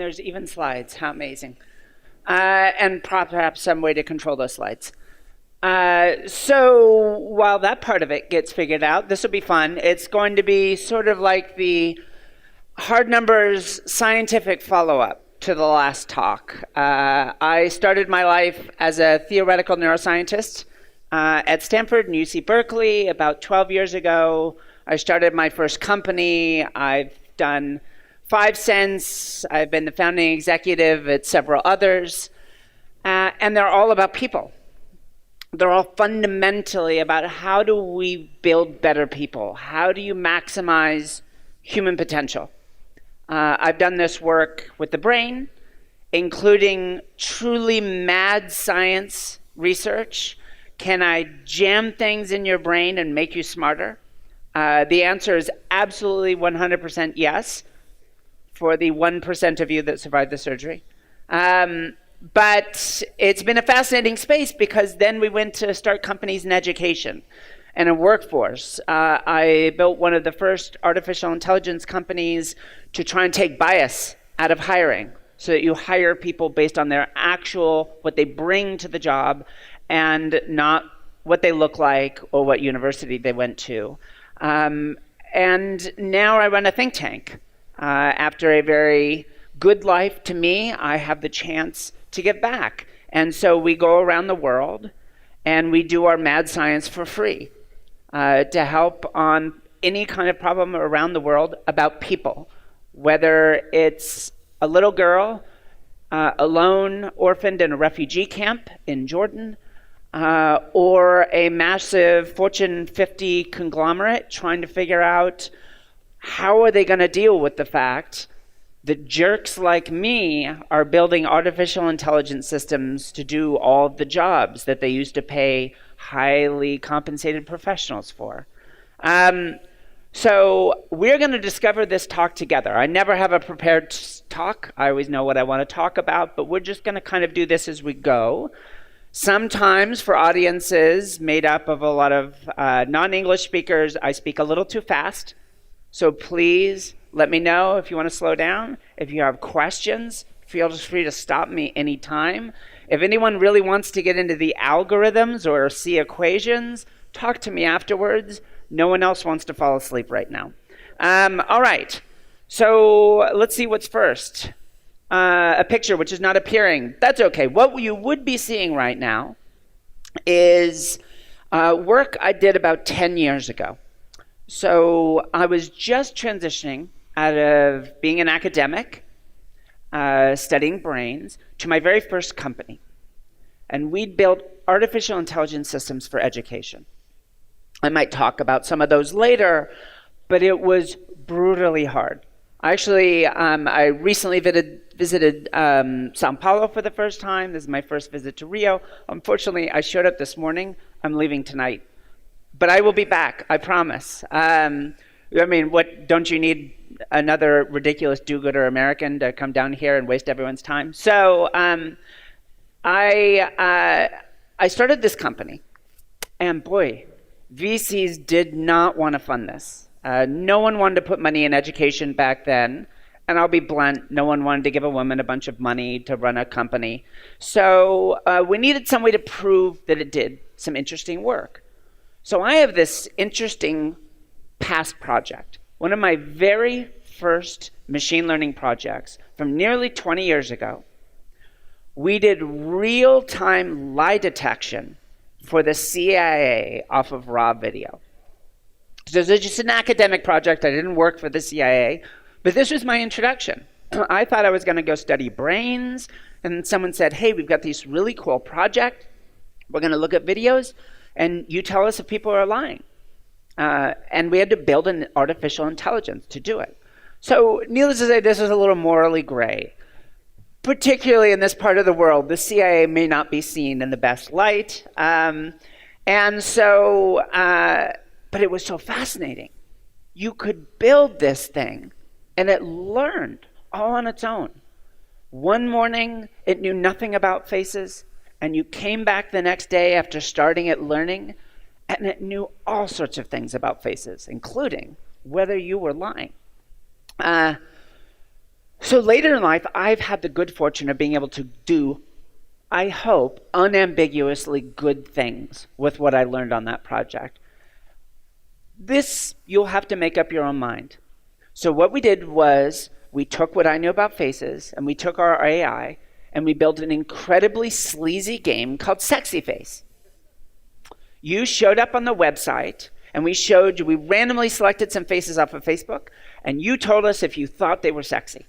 there's even slides. How amazing. And perhaps some way to control those slides. So while that part of it gets figured out, this will be fun. It's going to be sort of like the hard numbers scientific follow-up to the last talk. I started my life as a theoretical neuroscientist at Stanford and UC Berkeley about 12 years ago. I started my first company. I've done 5 since. I've been the founding executive at several others. And they're all about people. They're all fundamentally about how do we build better people? How do you maximize human potential? I've done this work with the brain, including truly mad science research. Can I jam things in your brain and make you smarter? The answer is absolutely 100% yes, for the 1% of you that survived the surgery. But it's been a fascinating space because then we went to start companies in education and a workforce. I built one of the first artificial intelligence companies to try and take bias out of hiring so that you hire people based on their actual, what they bring to the job and not what they look like or what university they went to. And now I run a think tank. After a very good life to me, I have the chance to give back. And so we go around the world and we do our mad science for free to help on any kind of problem around the world about people, whether it's a little girl alone, orphaned in a refugee camp in Jordan, or a massive Fortune 50 conglomerate trying to figure out how are they going to deal with the fact that jerks like me are building artificial intelligence systems to do all the jobs that they used to pay highly compensated professionals for. So we're going to discover this talk together. I never have a prepared talk. I always know what I want to talk about, but we're just going to kind of do this as we go. Sometimes for audiences made up of a lot of non-English speakers, I speak a little too fast. So please let me know if you want to slow down. If you have questions, feel free to stop me anytime. If anyone really wants to get into the algorithms or see equations, talk to me afterwards. No one else wants to fall asleep right now. All right, so let's see what's first. A picture which is not appearing. That's okay. What you would be seeing right now is work I did about 10 years ago. So I was just transitioning out of being an academic, studying brains, to my very first company. And we'd built artificial intelligence systems for education. I might talk about some of those later, but it was brutally hard. Actually, I recently visited Sao Paulo for the first time. This is my first visit to Rio. Unfortunately, I showed up this morning. I'm leaving tonight. But I will be back, I promise. I mean, what, don't you need another ridiculous do-gooder American to come down here and waste everyone's time? So I started this company, and boy, VCs did not want to fund this. No one wanted to put money in education back then, and I'll be blunt, no one wanted to give a woman a bunch of money to run a company. So we needed some way to prove that it did some interesting work. So I have this interesting past project. One of my very first machine learning projects from nearly 20 years ago. We did real-time lie detection for the CIA off of raw video. So this is just an academic project. I didn't work for the CIA, but this was my introduction. I thought I was going to go study brains, and someone said, hey, we've got this really cool project. We're going to look at videos, and you tell us if people are lying. And we had to build an artificial intelligence to do it. So needless to say, this is a little morally gray. Particularly in this part of the world, the CIA may not be seen in the best light. But it was so fascinating. You could build this thing, and it learned all on its own. One morning, it knew nothing about faces, and you came back the next day after starting it learning, and it knew all sorts of things about faces, including whether you were lying. So later in life, I've had the good fortune of being able to do, I hope, unambiguously good things with what I learned on that project. This, you'll have to make up your own mind. So what we did was we took what I knew about faces and we took our AI and we built an incredibly sleazy game called Sexy Face. You showed up on the website and we randomly selected some faces off of Facebook and you told us if you thought they were sexy.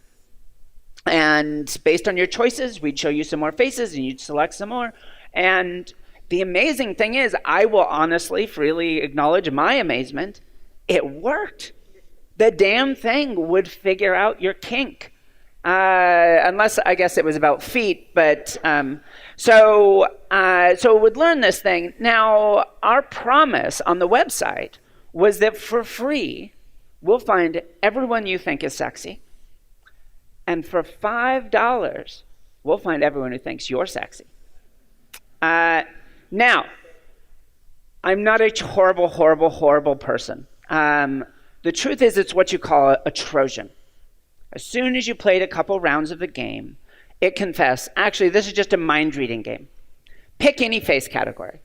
And based on your choices, we'd show you some more faces and you'd select some more. And the amazing thing is, I will honestly, freely acknowledge my amazement, it worked. The damn thing would figure out your kink. Unless, I guess it was about feet, but so it would learn this thing. Now, our promise on the website was that for free, we'll find everyone you think is sexy. And for $5, we'll find everyone who thinks you're sexy. Now, I'm not a horrible person. The truth is, it's what you call a Trojan. As soon as you played a couple rounds of the game, it confessed, actually, this is just a mind-reading game. Pick any face category.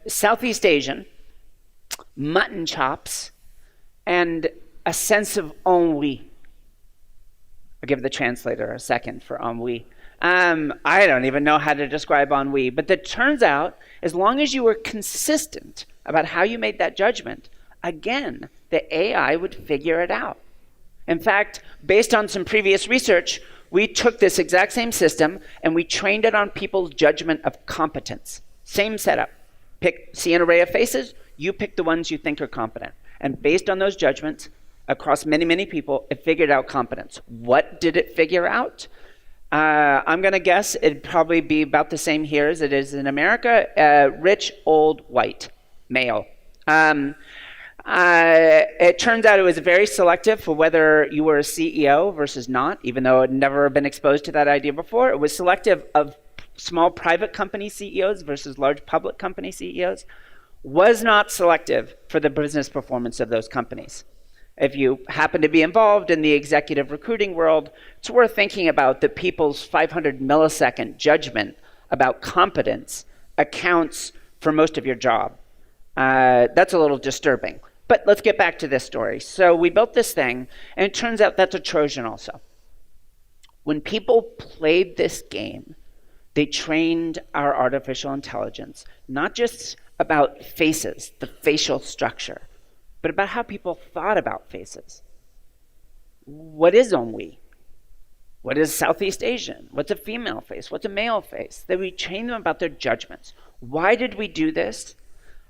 Southeast Asian, mutton chops, and a sense of ennui. I'll give the translator a second for ennui. I don't even know how to describe ennui, but it turns out, as long as you were consistent about how you made that judgment, again, the AI would figure it out. In fact, based on some previous research, we took this exact same system and we trained it on people's judgment of competence. Same setup. See an array of faces, you pick the ones you think are competent. And based on those judgments, across many people, it figured out competence. What did it figure out? I'm going to guess it'd probably be about the same here as it is in America. Rich, old, white, male. It turns out it was very selective for whether you were a CEO versus not, even though it had never been exposed to that idea before. It was selective of small private company CEOs versus large public company CEOs. Was not selective for the business performance of those companies. If you happen to be involved in the executive recruiting world, it's worth thinking about that people's 500 millisecond judgment about competence accounts for most of your job. That's a little disturbing. But let's get back to this story. So we built this thing, and it turns out that's a Trojan also. When people played this game, they trained our artificial intelligence, not just about faces, the facial structure, but about how people thought about faces. What is ennui? What is Southeast Asian? What's a female face? What's a male face? That we train them about their judgments. Why did we do this?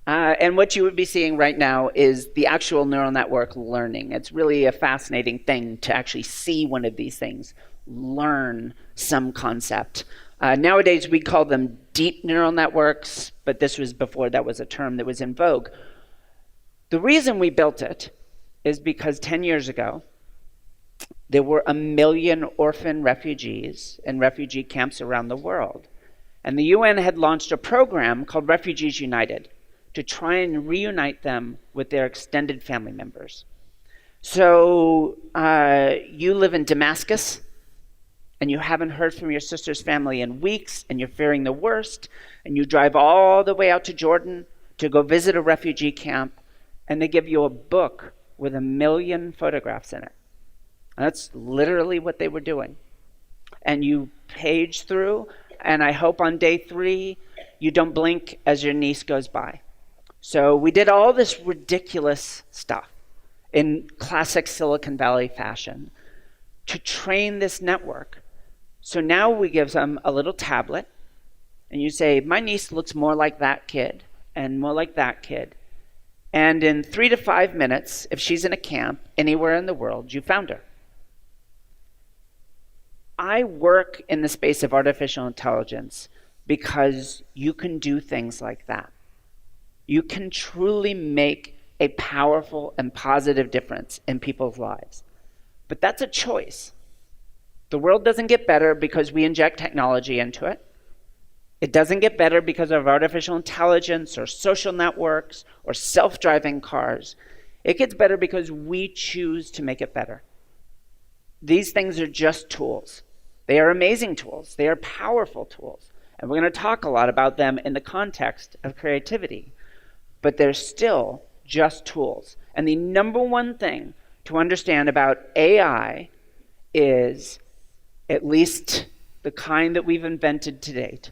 And what you would be seeing right now is the actual neural network learning. It's really a fascinating thing to actually see one of these things learn some concept. Nowadays, we call them deep neural networks, but this was before that was a term that was in vogue. The reason we built it is because 10 years ago, there were 1 million orphan refugees in refugee camps around the world. And the UN had launched a program called Refugees United to try and reunite them with their extended family members. So you live in Damascus, and you haven't heard from your sister's family in weeks, and you're fearing the worst, and you drive all the way out to Jordan to go visit a refugee camp, and they give you a book with 1 million photographs in it. And that's literally what they were doing. And you page through, and I hope on day 3, you don't blink as your niece goes by. So we did all this ridiculous stuff in classic Silicon Valley fashion to train this network. So now we give them a little tablet, and you say, my niece looks more like that kid and more like that kid. And in 3 to 5 minutes, if she's in a camp anywhere in the world, you found her. I work in the space of artificial intelligence because you can do things like that. You can truly make a powerful and positive difference in people's lives. But that's a choice. The world doesn't get better because we inject technology into it. It doesn't get better because of artificial intelligence or social networks or self-driving cars. It gets better because we choose to make it better. These things are just tools. They are amazing tools. They are powerful tools. And we're going to talk a lot about them in the context of creativity. But they're still just tools. And the number one thing to understand about AI is, at least the kind that we've invented to date,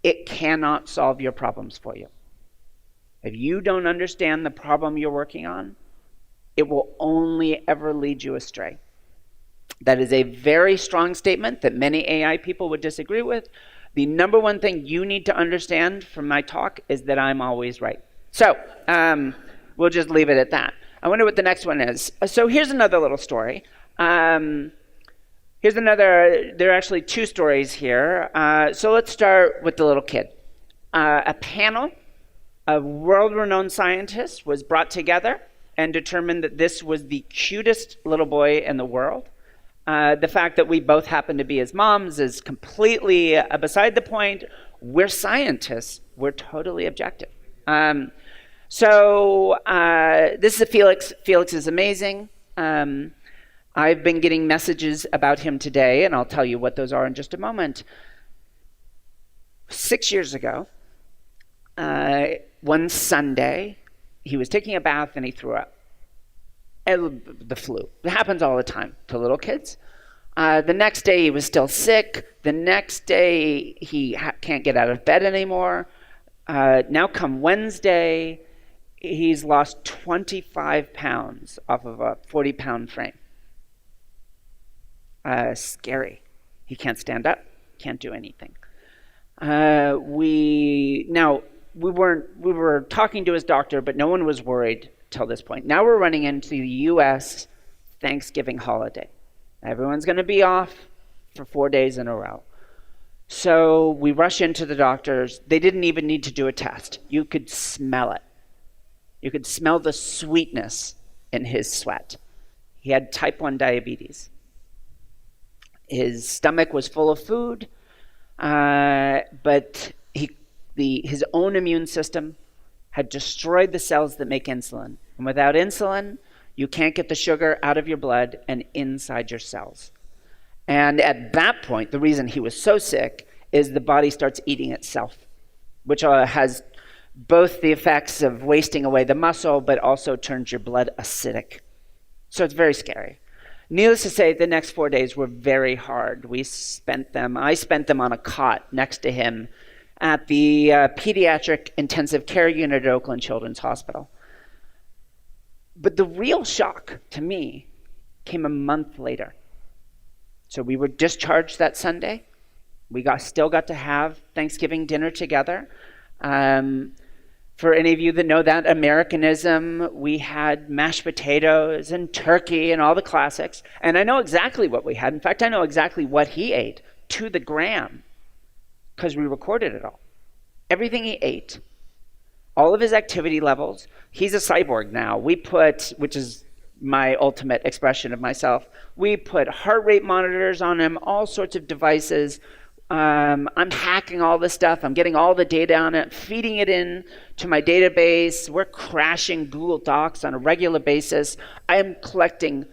it cannot solve your problems for you. If you don't understand the problem you're working on, it will only ever lead you astray. That is a very strong statement that many AI people would disagree with. The number one thing you need to understand from my talk is that I'm always right. So we'll just leave it at that. I wonder what the next one is. So here's another little story. There are actually two stories here. So let's start with the little kid. A panel of world-renowned scientists was brought together and determined that this was the cutest little boy in the world. The fact that we both happen to be his moms is completely beside the point. We're scientists. We're totally objective. So this is Felix. Felix is amazing. I've been getting messages about him today, and I'll tell you what those are in just a moment. 6 years ago, one Sunday, he was taking a bath and he threw up. The flu. It happens all the time to little kids. The next day he was still sick. The next day he can't get out of bed anymore. Now come Wednesday, he's lost 25 pounds off of a 40-pound frame. Scary. He can't stand up, can't do anything. We were talking to his doctor, but no one was worried till this point. Now we're running into the U.S. Thanksgiving holiday. Everyone's going to be off for 4 days in a row. So we rush into the doctors. They didn't even need to do a test. You could smell it. You could smell the sweetness in his sweat. He had type 1 diabetes. His stomach was full of food, but his own immune system had destroyed the cells that make insulin. And without insulin, you can't get the sugar out of your blood and inside your cells. And at that point, the reason he was so sick is the body starts eating itself, which has both the effects of wasting away the muscle, but also turns your blood acidic. So it's very scary. Needless to say, the next 4 days were very hard. I spent them on a cot next to him at the pediatric intensive care unit at Oakland Children's Hospital. But the real shock to me came a month later. So we were discharged that Sunday. We still got to have Thanksgiving dinner together. For any of you that know that Americanism, we had mashed potatoes and turkey and all the classics. And I know exactly what we had. In fact, I know exactly what he ate to the gram, because we recorded it all. Everything he ate, all of his activity levels. He's a cyborg now. Which is my ultimate expression of myself, we put heart rate monitors on him, all sorts of devices. I'm hacking all this stuff. I'm getting all the data on it, feeding it in to my database. We're crashing Google Docs on a regular basis. I am collecting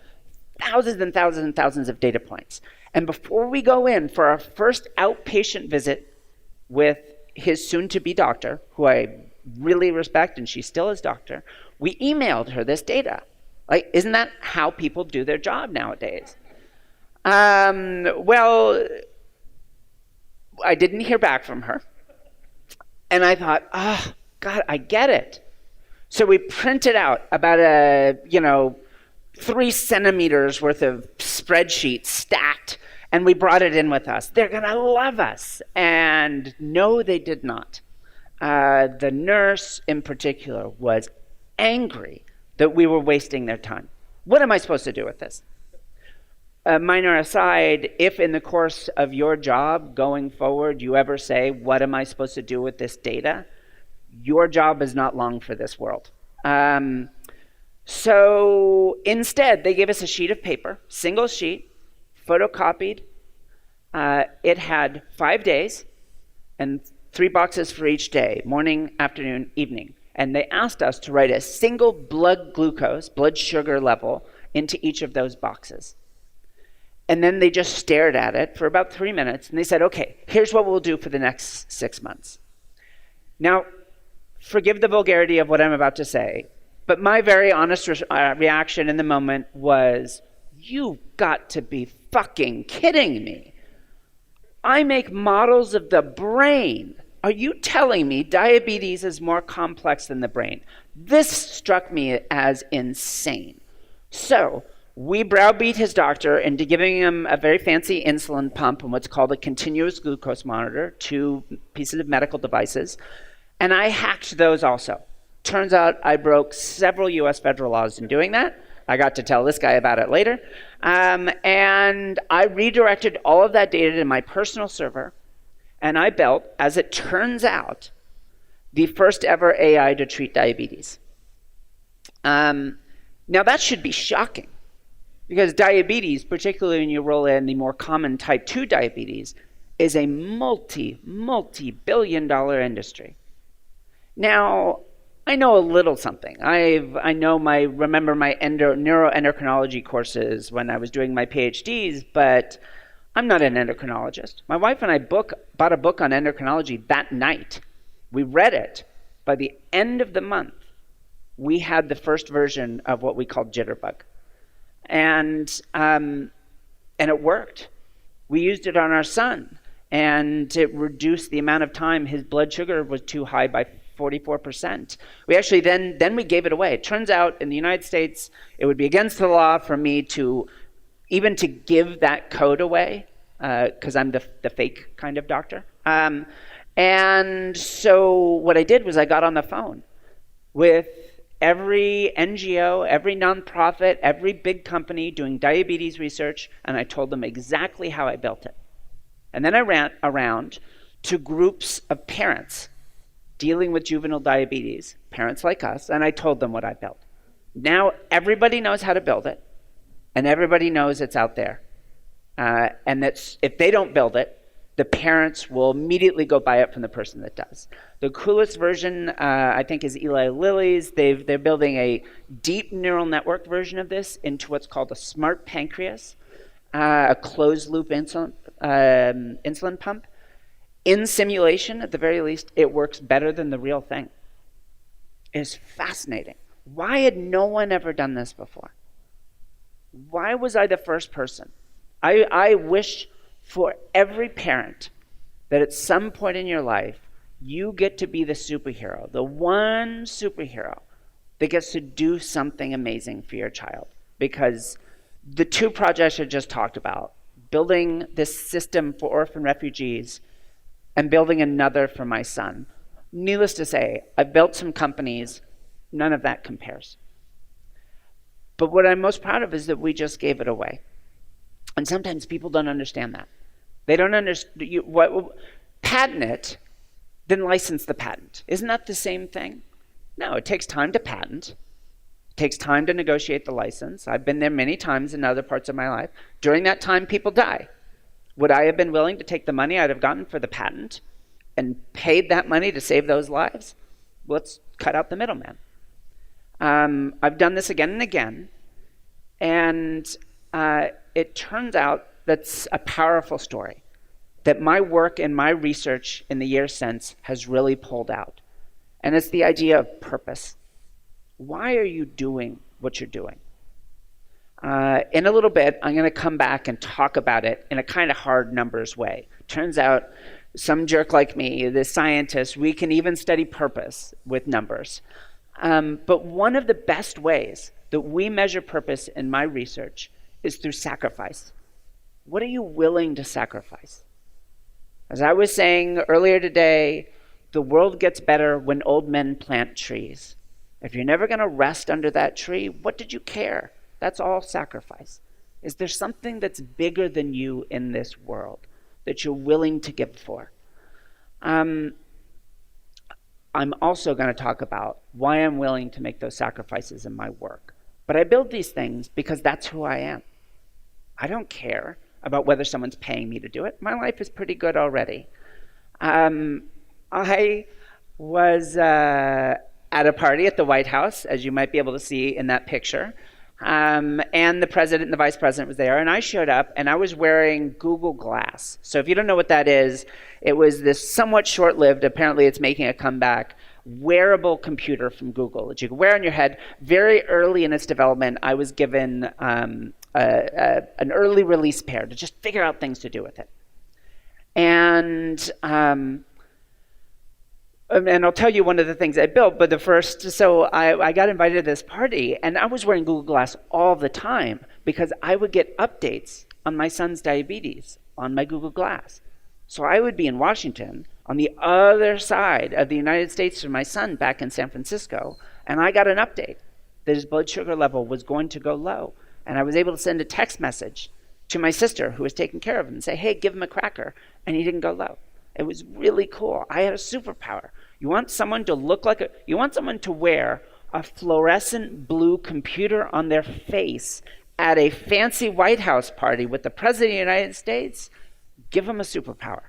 thousands and thousands and thousands of data points. And before we go in for our first outpatient visit with his soon-to-be doctor, who I really respect, and she still is doctor, we emailed her this data. Like, isn't that how people do their job nowadays? Well, I didn't hear back from her. And I thought, God, I get it. So we printed out about 3 centimeters worth of spreadsheets stacked, and we brought it in with us. They're going to love us. And no, they did not. The nurse in particular was angry that we were wasting their time. What am I supposed to do with this? Minor aside, if in the course of your job going forward you ever say, what am I supposed to do with this data? Your job is not long for this world. So instead, they gave us a sheet of paper, single sheet, photocopied. It had 5 days and 3 boxes for each day, morning, afternoon, evening. And they asked us to write a single blood sugar level into each of those boxes. And then they just stared at it for about 3 minutes, and they said, okay, here's what we'll do for the next 6 months. Now, forgive the vulgarity of what I'm about to say, but my very honest reaction in the moment was, you've got to be fucking kidding me. I make models of the brain. Are you telling me diabetes is more complex than the brain? This struck me as insane. So we browbeat his doctor into giving him a very fancy insulin pump and what's called a continuous glucose monitor, 2 pieces of medical devices, and I hacked those also. Turns out I broke several US federal laws in doing that. I got to tell this guy about it later. And I redirected all of that data to my personal server, and I built, as it turns out, the first ever AI to treat diabetes. Now that should be shocking, because diabetes, particularly when you roll in the more common type 2 diabetes, is a multi-billion-dollar industry. Now, I know a little something. I remember my neuroendocrinology courses when I was doing my PhDs, but I'm not an endocrinologist. My wife and I bought a book on endocrinology that night. We read it. By the end of the month, we had the first version of what we called Jitterbug. And it worked. We used it on our son, and it reduced the amount of time his blood sugar was too high by 44%. We actually then we gave it away. It turns out in the United States, it would be against the law for me to give that code away, because I'm the fake kind of doctor. And so what I did was I got on the phone with every NGO, every nonprofit, every big company doing diabetes research, and I told them exactly how I built it. And then I ran around to groups of parents dealing with juvenile diabetes, parents like us, and I told them what I built. Now everybody knows how to build it, and everybody knows it's out there. And that's, if they don't build it, the parents will immediately go buy it from the person that does. The coolest version, I think, is Eli Lilly's. They're building a deep neural network version of this into what's called a smart pancreas, a closed-loop insulin pump. In simulation, at the very least, it works better than the real thing. It's fascinating. Why had no one ever done this before? Why was I the first person? I wish for every parent that at some point in your life, you get to be the superhero, the one superhero that gets to do something amazing for your child. Because the 2 projects I just talked about, building this system for orphan refugees and building another for my son. Needless to say, I've built some companies, none of that compares. But what I'm most proud of is that we just gave it away. And sometimes people don't understand that. They don't understand, patent it, then license the patent. Isn't that the same thing? No, it takes time to patent. It takes time to negotiate the license. I've been there many times in other parts of my life. During that time, people die. Would I have been willing to take the money I'd have gotten for the patent and paid that money to save those lives? Let's cut out the middleman. I've done this again and again, and it turns out that's a powerful story, that my work and my research in the years since has really pulled out. And it's the idea of purpose. Why are you doing what you're doing? In a little bit, I'm going to come back and talk about it in a kind of hard numbers way. Turns out, some jerk like me, the scientist, we can even study purpose with numbers. But one of the best ways that we measure purpose in my research is through sacrifice. What are you willing to sacrifice? As I was saying earlier today, the world gets better when old men plant trees. If you're never going to rest under that tree, what did you care? That's all sacrifice. Is there something that's bigger than you in this world that you're willing to give for? I'm also going to talk about why I'm willing to make those sacrifices in my work. But I build these things because that's who I am. I don't care about whether someone's paying me to do it. My life is pretty good already. I was at a party at the White House, as you might be able to see in that picture. And the president and the vice president was there, and I showed up, and I was wearing Google Glass. So if you don't know what that is, it was this somewhat short-lived, apparently it's making a comeback, wearable computer from Google that you could wear on your head. Very early in its development, I was given an early release pair to just figure out things to do with it. And I'll tell you one of the things I built, but so I got invited to this party, and I was wearing Google Glass all the time because I would get updates on my son's diabetes on my Google Glass. So I would be in Washington on the other side of the United States from my son back in San Francisco, and I got an update that his blood sugar level was going to go low. And I was able to send a text message to my sister who was taking care of him and say, hey, give him a cracker, and he didn't go low. It was really cool. I had a superpower. You want someone to you want someone to wear a fluorescent blue computer on their face at a fancy White House party with the President of the United States? Give them a superpower.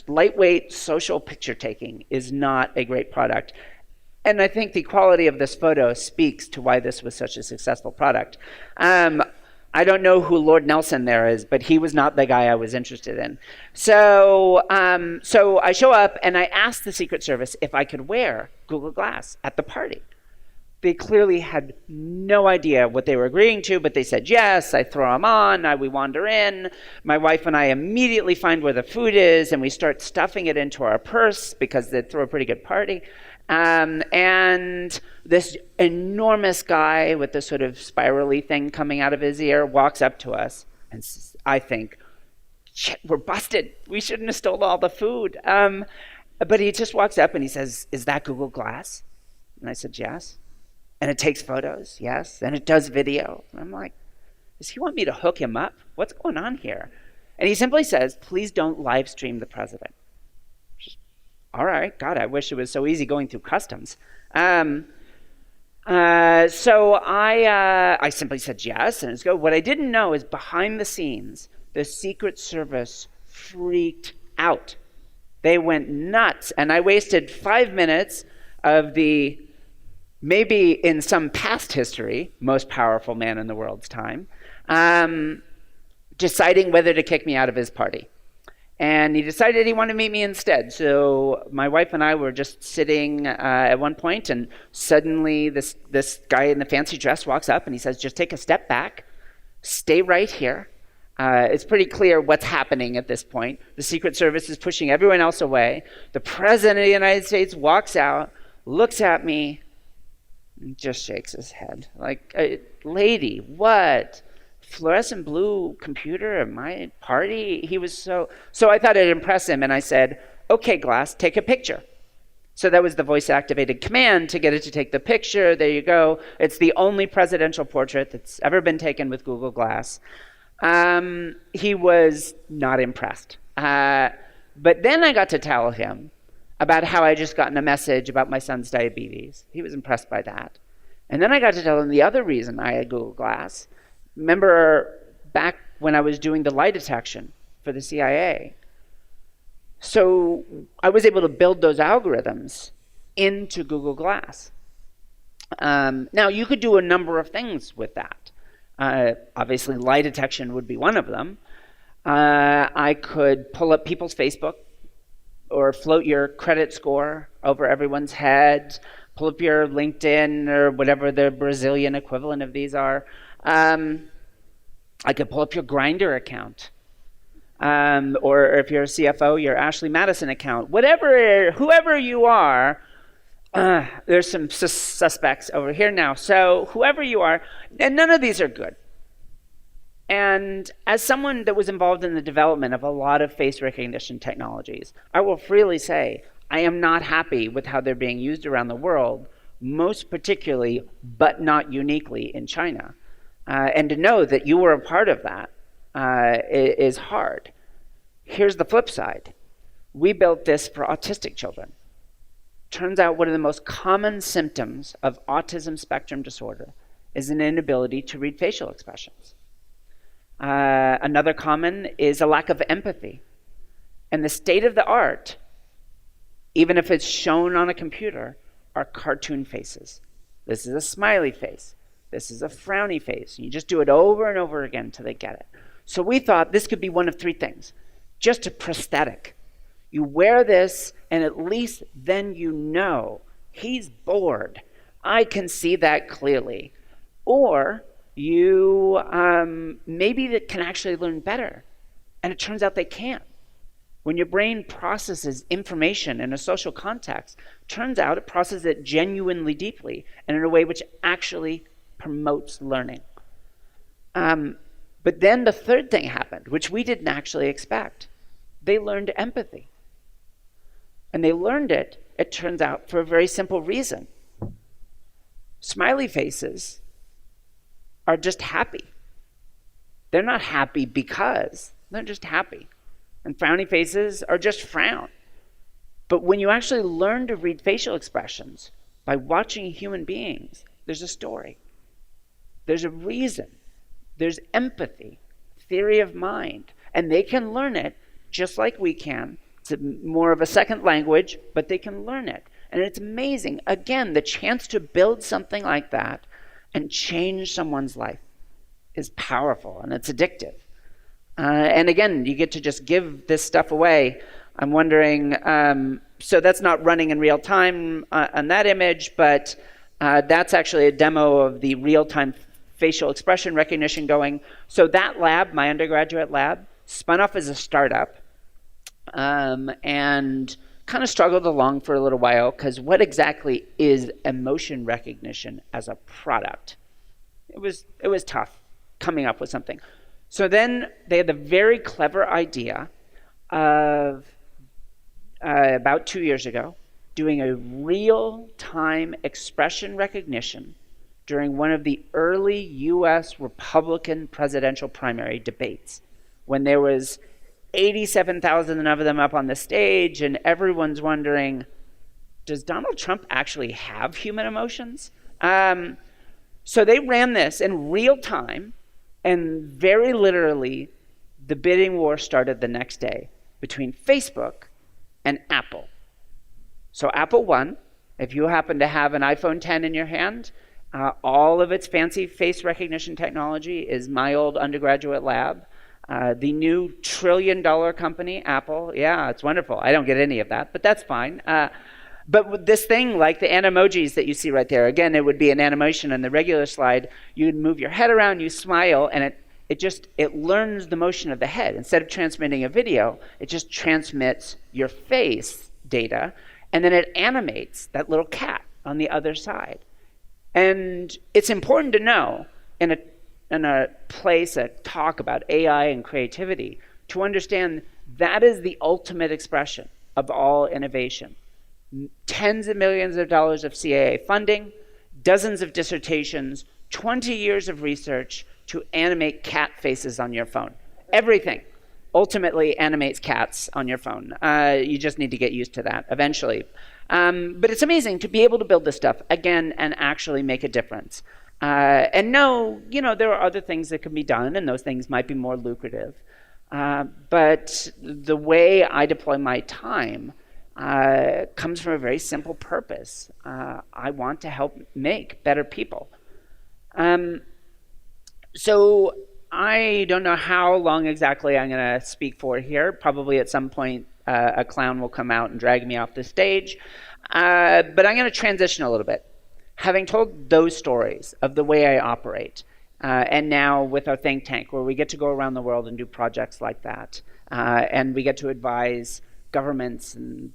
Lightweight social picture taking is not a great product. And I think the quality of this photo speaks to why this was such a successful product. I don't know who Lord Nelson there is, but he was not the guy I was interested in. So I show up and I asked the Secret Service if I could wear Google Glass at the party. They clearly had no idea what they were agreeing to, but they said yes. I throw them on, we wander in. My wife and I immediately find where the food is, and we start stuffing it into our purse because they throw a pretty good party. And this enormous guy with this sort of spirally thing coming out of his ear walks up to us, and I think, shit, we're busted. We shouldn't have stolen all the food. But he just walks up and he says, is that Google Glass? And I said, yes. And it takes photos, yes. And it does video. And I'm like, does he want me to hook him up? What's going on here? And he simply says, please don't live stream the president. All right, God, I wish it was so easy going through customs. So I simply said yes, and it's go. What I didn't know is behind the scenes, the Secret Service freaked out. They went nuts, and I wasted 5 minutes of the, maybe in some past history, most powerful man in the world's time, deciding whether to kick me out of his party. And he decided he wanted to meet me instead. So my wife and I were just sitting at one point, and suddenly this guy in the fancy dress walks up and he says, just take a step back, stay right here. It's pretty clear what's happening at this point. The Secret Service is pushing everyone else away. The President of the United States walks out, looks at me, and just shakes his head. Like, lady, what? Fluorescent blue computer at my party? He was so I thought it'd impress him, and I said, okay, Glass, take a picture. So that was the voice-activated command to get it to take the picture. There you go. It's the only presidential portrait that's ever been taken with Google Glass. He was not impressed. But then I got to tell him about how I just gotten a message about my son's diabetes. He was impressed by that. And then I got to tell him the other reason I had Google Glass. Remember back when I was doing the lie detection for the CIA. So I was able to build those algorithms into Google Glass. Now, you could do a number of things with that. Obviously, lie detection would be one of them. I could pull up people's Facebook or float your credit score over everyone's head, pull up your LinkedIn or whatever the Brazilian equivalent of these are. I could pull up your Grindr account, or if you're a CFO, your Ashley Madison account. Whoever you are, there's some suspects over here now. So whoever you are, and none of these are good. And as someone that was involved in the development of a lot of face recognition technologies, I will freely say I am not happy with how they're being used around the world, most particularly, but not uniquely, in China. And to know that you were a part of that is hard. Here's the flip side. We built this for autistic children. Turns out one of the most common symptoms of autism spectrum disorder is an inability to read facial expressions. Another common is a lack of empathy. And the state of the art, even if it's shown on a computer, are cartoon faces. This is a smiley face. This is a frowny face. And you just do it over and over again until they get it. So we thought this could be one of three things. Just a prosthetic. You wear this, and at least then you know he's bored. I can see that clearly. Or you maybe that can actually learn better. And it turns out they can't. When your brain processes information in a social context, turns out it processes it genuinely deeply and in a way which actually promotes learning. But then the third thing happened, which we didn't actually expect. They learned empathy. And they learned it, it turns out, for a very simple reason. Smiley faces are just happy. They're not happy because, they're just happy. And frowny faces are just frown. But when you actually learn to read facial expressions by watching human beings, there's a story. There's a reason. There's empathy, theory of mind. And they can learn it just like we can. It's more of a second language, but they can learn it. And it's amazing. Again, the chance to build something like that and change someone's life is powerful, and it's addictive. And again, you get to just give this stuff away. I'm wondering, so that's not running in real time on that image, but that's actually a demo of the real-time facial expression recognition going. So that lab, my undergraduate lab, spun off as a startup and kind of struggled along for a little while, because what exactly is emotion recognition as a product? It was tough coming up with something. So then they had the very clever idea of, about 2 years ago, doing a real-time expression recognition during one of the early US Republican presidential primary debates, when there was 87,000 of them up on the stage, and everyone's wondering, does Donald Trump actually have human emotions? So they ran this in real time, and very literally, the bidding war started the next day between Facebook and Apple. So Apple won. If you happen to have an iPhone 10 in your hand, all of its fancy face recognition technology is my old undergraduate lab. The new $1 trillion company, Apple, yeah, it's wonderful. I don't get any of that, but that's fine. But with this thing, like the animojis that you see right there, again, it would be an animation on the regular slide. You'd move your head around, you smile, and it learns the motion of the head. Instead of transmitting a video, it just transmits your face data, and then it animates that little cat on the other side. And it's important to know in a place, a talk about AI and creativity, to understand that is the ultimate expression of all innovation. Tens of millions of dollars of CAA funding, dozens of dissertations, 20 years of research to animate cat faces on your phone. Everything ultimately animates cats on your phone. You just need to get used to that eventually. But it's amazing to be able to build this stuff again and actually make a difference. And no, there are other things that can be done, and those things might be more lucrative. But the way I deploy my time comes from a very simple purpose. I want to help make better people. So I don't know how long exactly I'm going to speak for here. Probably at some point a clown will come out and drag me off the stage. But I'm going to transition a little bit. Having told those stories of the way I operate, and now with our think tank, where we get to go around the world and do projects like that, and we get to advise governments and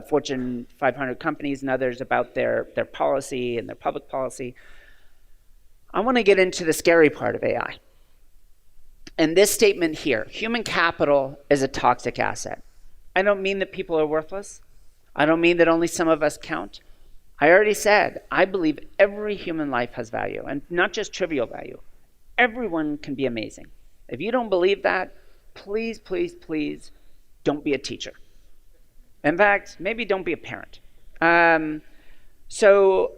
Fortune 500 companies and others about their policy and their public policy, I want to get into the scary part of AI. And this statement here, human capital is a toxic asset. I don't mean that people are worthless. I don't mean that only some of us count. I already said, I believe every human life has value, and not just trivial value. Everyone can be amazing. If you don't believe that, please, please, please don't be a teacher. In fact, maybe don't be a parent. So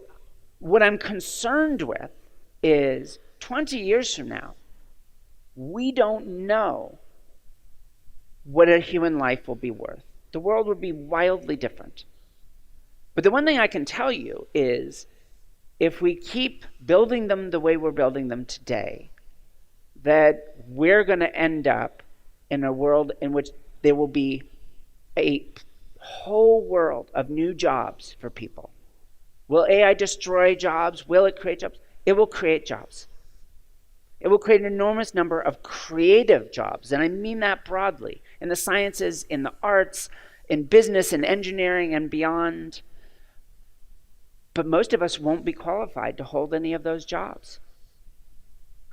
what I'm concerned with is 20 years from now, we don't know what a human life will be worth. The world will be wildly different. But the one thing I can tell you is, if we keep building them the way we're building them today, that we're going to end up in a world in which there will be a whole world of new jobs for people. Will AI destroy jobs? Will it create jobs? It will create jobs. It will create an enormous number of creative jobs, and I mean that broadly, in the sciences, in the arts, in business, in engineering, and beyond. But most of us won't be qualified to hold any of those jobs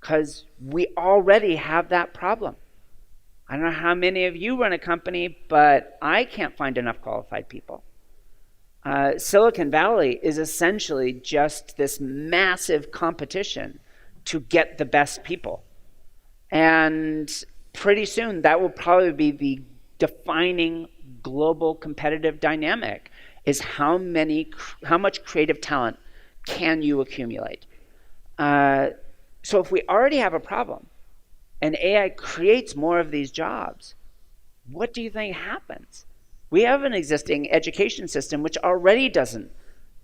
because we already have that problem. I don't know how many of you run a company, but I can't find enough qualified people. Silicon Valley is essentially just this massive competition to get the best people. And pretty soon that will probably be the defining global competitive dynamic, is how much creative talent can you accumulate. So if we already have a problem and AI creates more of these jobs, what do you think happens? We have an existing education system which already doesn't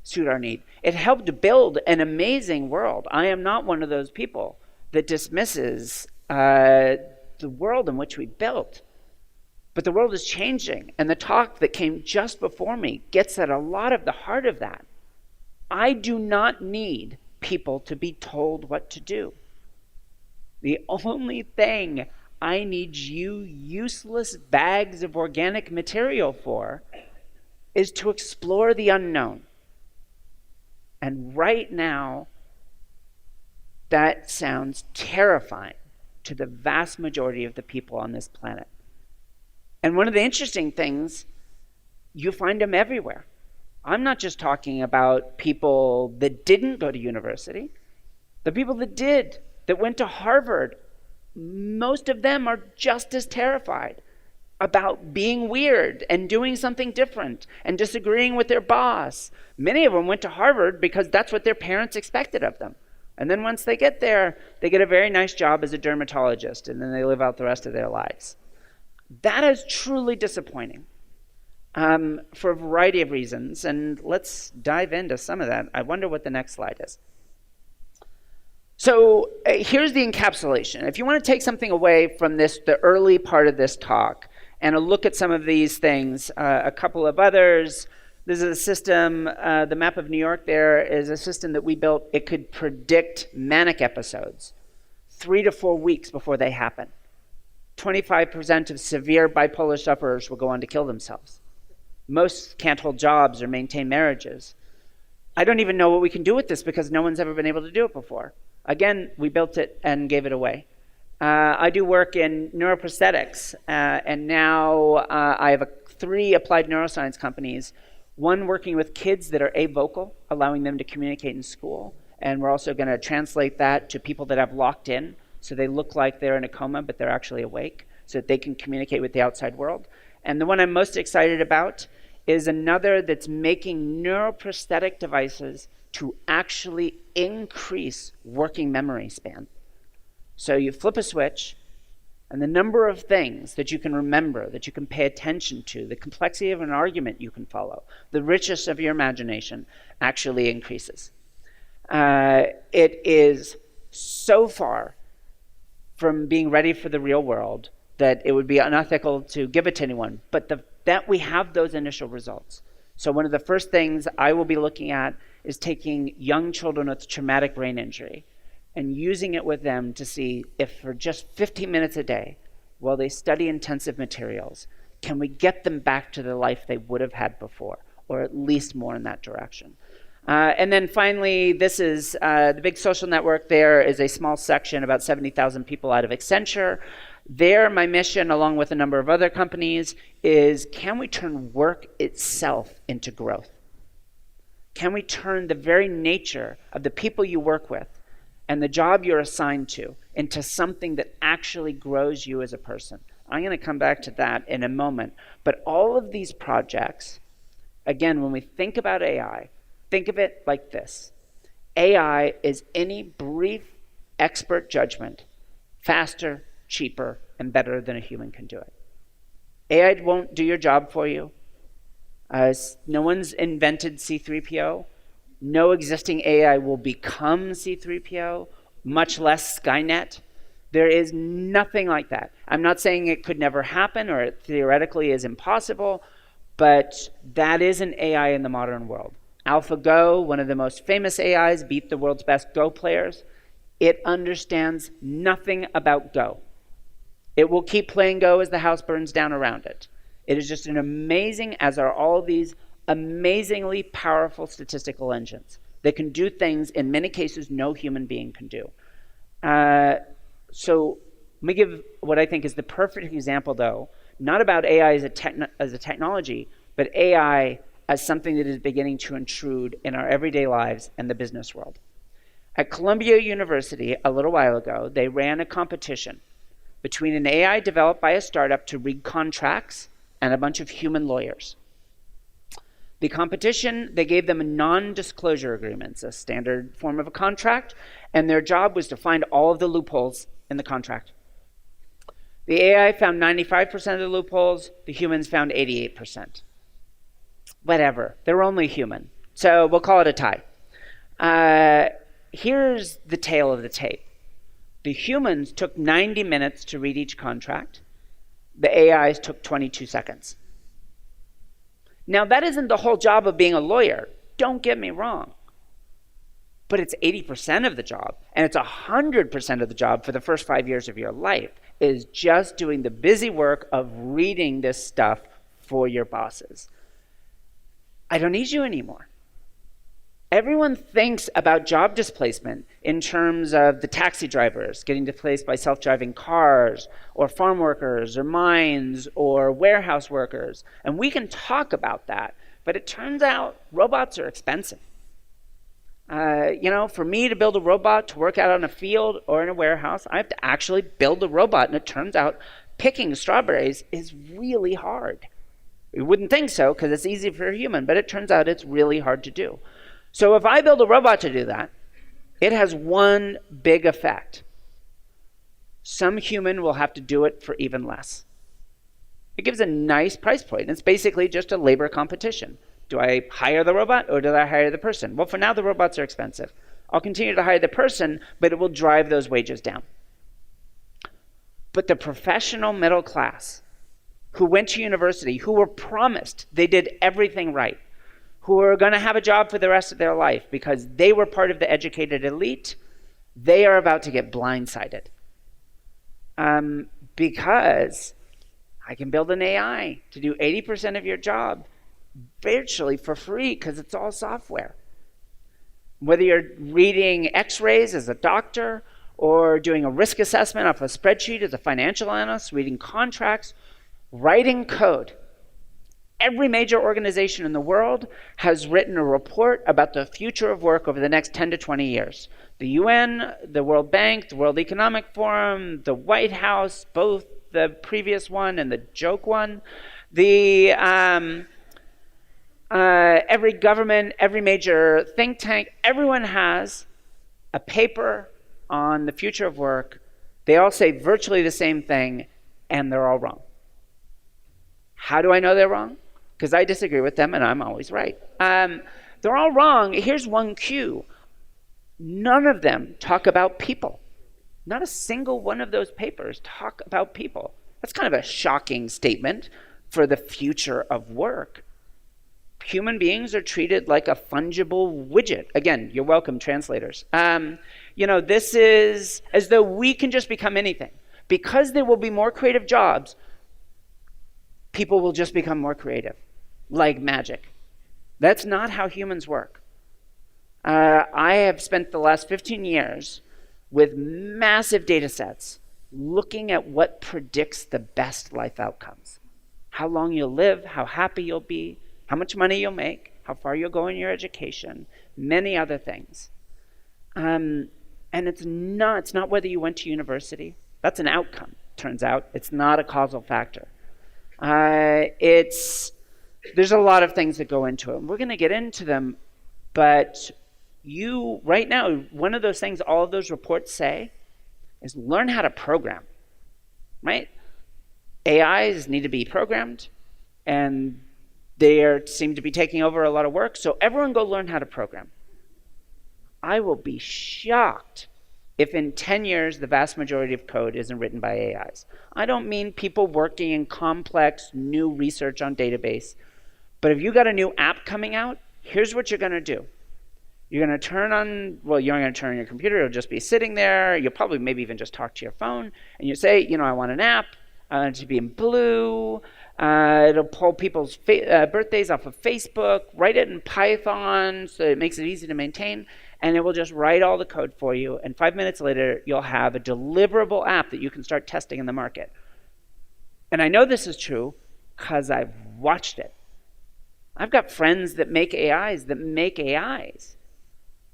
suit our need. It helped build an amazing world. I am not one of those people that dismisses the world in which we built. But the world is changing, and the talk that came just before me gets at a lot of the heart of that. I do not need people to be told what to do. The only thing I need you useless bags of organic material for is to explore the unknown. And right now, that sounds terrifying to the vast majority of the people on this planet. And one of the interesting things, you find them everywhere. I'm not just talking about people that didn't go to university. The people that did, that went to Harvard, most of them are just as terrified about being weird and doing something different and disagreeing with their boss. Many of them went to Harvard because that's what their parents expected of them. And then once they get there, they get a very nice job as a dermatologist, and then they live out the rest of their lives. That is truly disappointing for a variety of reasons, and let's dive into some of that. I wonder what the next slide is. So here's the encapsulation. If you want to take something away from this, the early part of this talk, and a look at some of these things, a couple of others. This is a system, the map of New York there is a system that we built. It could predict manic episodes 3 to 4 weeks before they happen. 25% of severe bipolar sufferers will go on to kill themselves. Most can't hold jobs or maintain marriages. I don't even know what we can do with this because no one's ever been able to do it before. Again, we built it and gave it away. I do work in neuroprosthetics, and now I have 3 applied neuroscience companies, one working with kids that are avocal, allowing them to communicate in school, and we're also going to translate that to people that have locked in, so they look like they're in a coma, but they're actually awake, so that they can communicate with the outside world. And the one I'm most excited about is another that's making neuroprosthetic devices to actually increase working memory span. So you flip a switch, and the number of things that you can remember, that you can pay attention to, the complexity of an argument you can follow, the richness of your imagination actually increases. It is so far from being ready for the real world that it would be unethical to give it to anyone, but that we have those initial results. So one of the first things I will be looking at is taking young children with traumatic brain injury and using it with them to see if for just 15 minutes a day, while they study intensive materials, can we get them back to the life they would have had before, or at least more in that direction. And then finally, this is the big social network. There is a small section, about 70,000 people out of Accenture. There, my mission, along with a number of other companies, is can we turn work itself into growth? Can we turn the very nature of the people you work with and the job you're assigned to into something that actually grows you as a person? I'm going to come back to that in a moment. But all of these projects, again, when we think about AI, think of it like this. AI is any brief expert judgment, faster, cheaper, and better than a human can do it. AI won't do your job for you. No one's invented C3PO. No existing AI will become C-3PO, much less Skynet. There is nothing like that. I'm not saying it could never happen or it theoretically is impossible, but that is an AI in the modern world. AlphaGo, one of the most famous AIs, beat the world's best Go players. It understands nothing about Go. It will keep playing Go as the house burns down around it. It is just an amazing, as are all these amazingly powerful statistical engines that can do things in many cases no human being can do. So let me give what I think is the perfect example, though, not about AI as a technology, but AI as something that is beginning to intrude in our everyday lives and the business world. At Columbia University, a little while ago, they ran a competition between an AI developed by a startup to read contracts and a bunch of human lawyers. The competition, they gave them non-disclosure agreements, a standard form of a contract, and their job was to find all of the loopholes in the contract. The AI found 95% of the loopholes, the humans found 88%. Whatever, they're only human. So we'll call it a tie. Here's the tale of the tape. The humans took 90 minutes to read each contract. The AIs took 22 seconds. Now, that isn't the whole job of being a lawyer. Don't get me wrong. But it's 80% of the job, and it's 100% of the job for the first 5 years of your life, is just doing the busy work of reading this stuff for your bosses. I don't need you anymore. Everyone thinks about job displacement in terms of the taxi drivers getting displaced by self-driving cars, or farm workers, or mines, or warehouse workers. And we can talk about that, but it turns out robots are expensive. For me to build a robot to work out on a field or in a warehouse, I have to actually build a robot, and it turns out picking strawberries is really hard. We wouldn't think so because it's easy for a human, but it turns out it's really hard to do. So if I build a robot to do that, it has one big effect. Some human will have to do it for even less. It gives a nice price point. It's basically just a labor competition. Do I hire the robot or do I hire the person? Well, for now, the robots are expensive. I'll continue to hire the person, but it will drive those wages down. But the professional middle class who went to university, who were promised they did everything right, who are going to have a job for the rest of their life because they were part of the educated elite, they are about to get blindsided. Because I can build an AI to do 80% of your job virtually for free because it's all software. Whether you're reading x-rays as a doctor or doing a risk assessment off a spreadsheet as a financial analyst, reading contracts, writing code. Every major organization in the world has written a report about the future of work over the next 10 to 20 years. The UN, the World Bank, the World Economic Forum, the White House, both the previous one and the joke one, every government, every major think tank, everyone has a paper on the future of work. They all say virtually the same thing, and they're all wrong. How do I know they're wrong? Because I disagree with them and I'm always right. They're all wrong. Here's one cue. None of them talk about people. Not a single one of those papers talk about people. That's kind of a shocking statement for the future of work. Human beings are treated like a fungible widget. Again, you're welcome, translators. This is as though we can just become anything. Because there will be more creative jobs, people will just become more creative, like magic. That's not how humans work. I have spent the last 15 years with massive data sets looking at what predicts the best life outcomes. How long you'll live, how happy you'll be, how much money you'll make, how far you'll go in your education, many other things. And it's not whether you went to university. That's an outcome, turns out. It's not a causal factor. There's a lot of things that go into it. We're going to get into them, but you, right now, one of those things all of those reports say is learn how to program, right? AIs need to be programmed, and they seem to be taking over a lot of work, so everyone go learn how to program. I will be shocked if in 10 years the vast majority of code isn't written by AIs. I don't mean people working in complex new research on database, but if you got a new app coming out, here's what you're going to do. You're going to turn on, well, you're going to turn on your computer. It'll just be sitting there. You'll probably maybe even just talk to your phone. And you say, I want an app. I want it to be in blue. It'll pull people's birthdays off of Facebook, write it in Python so it makes it easy to maintain, and it will just write all the code for you. And 5 minutes later, you'll have a deliverable app that you can start testing in the market. And I know this is true because I've watched it. I've got friends that make AIs.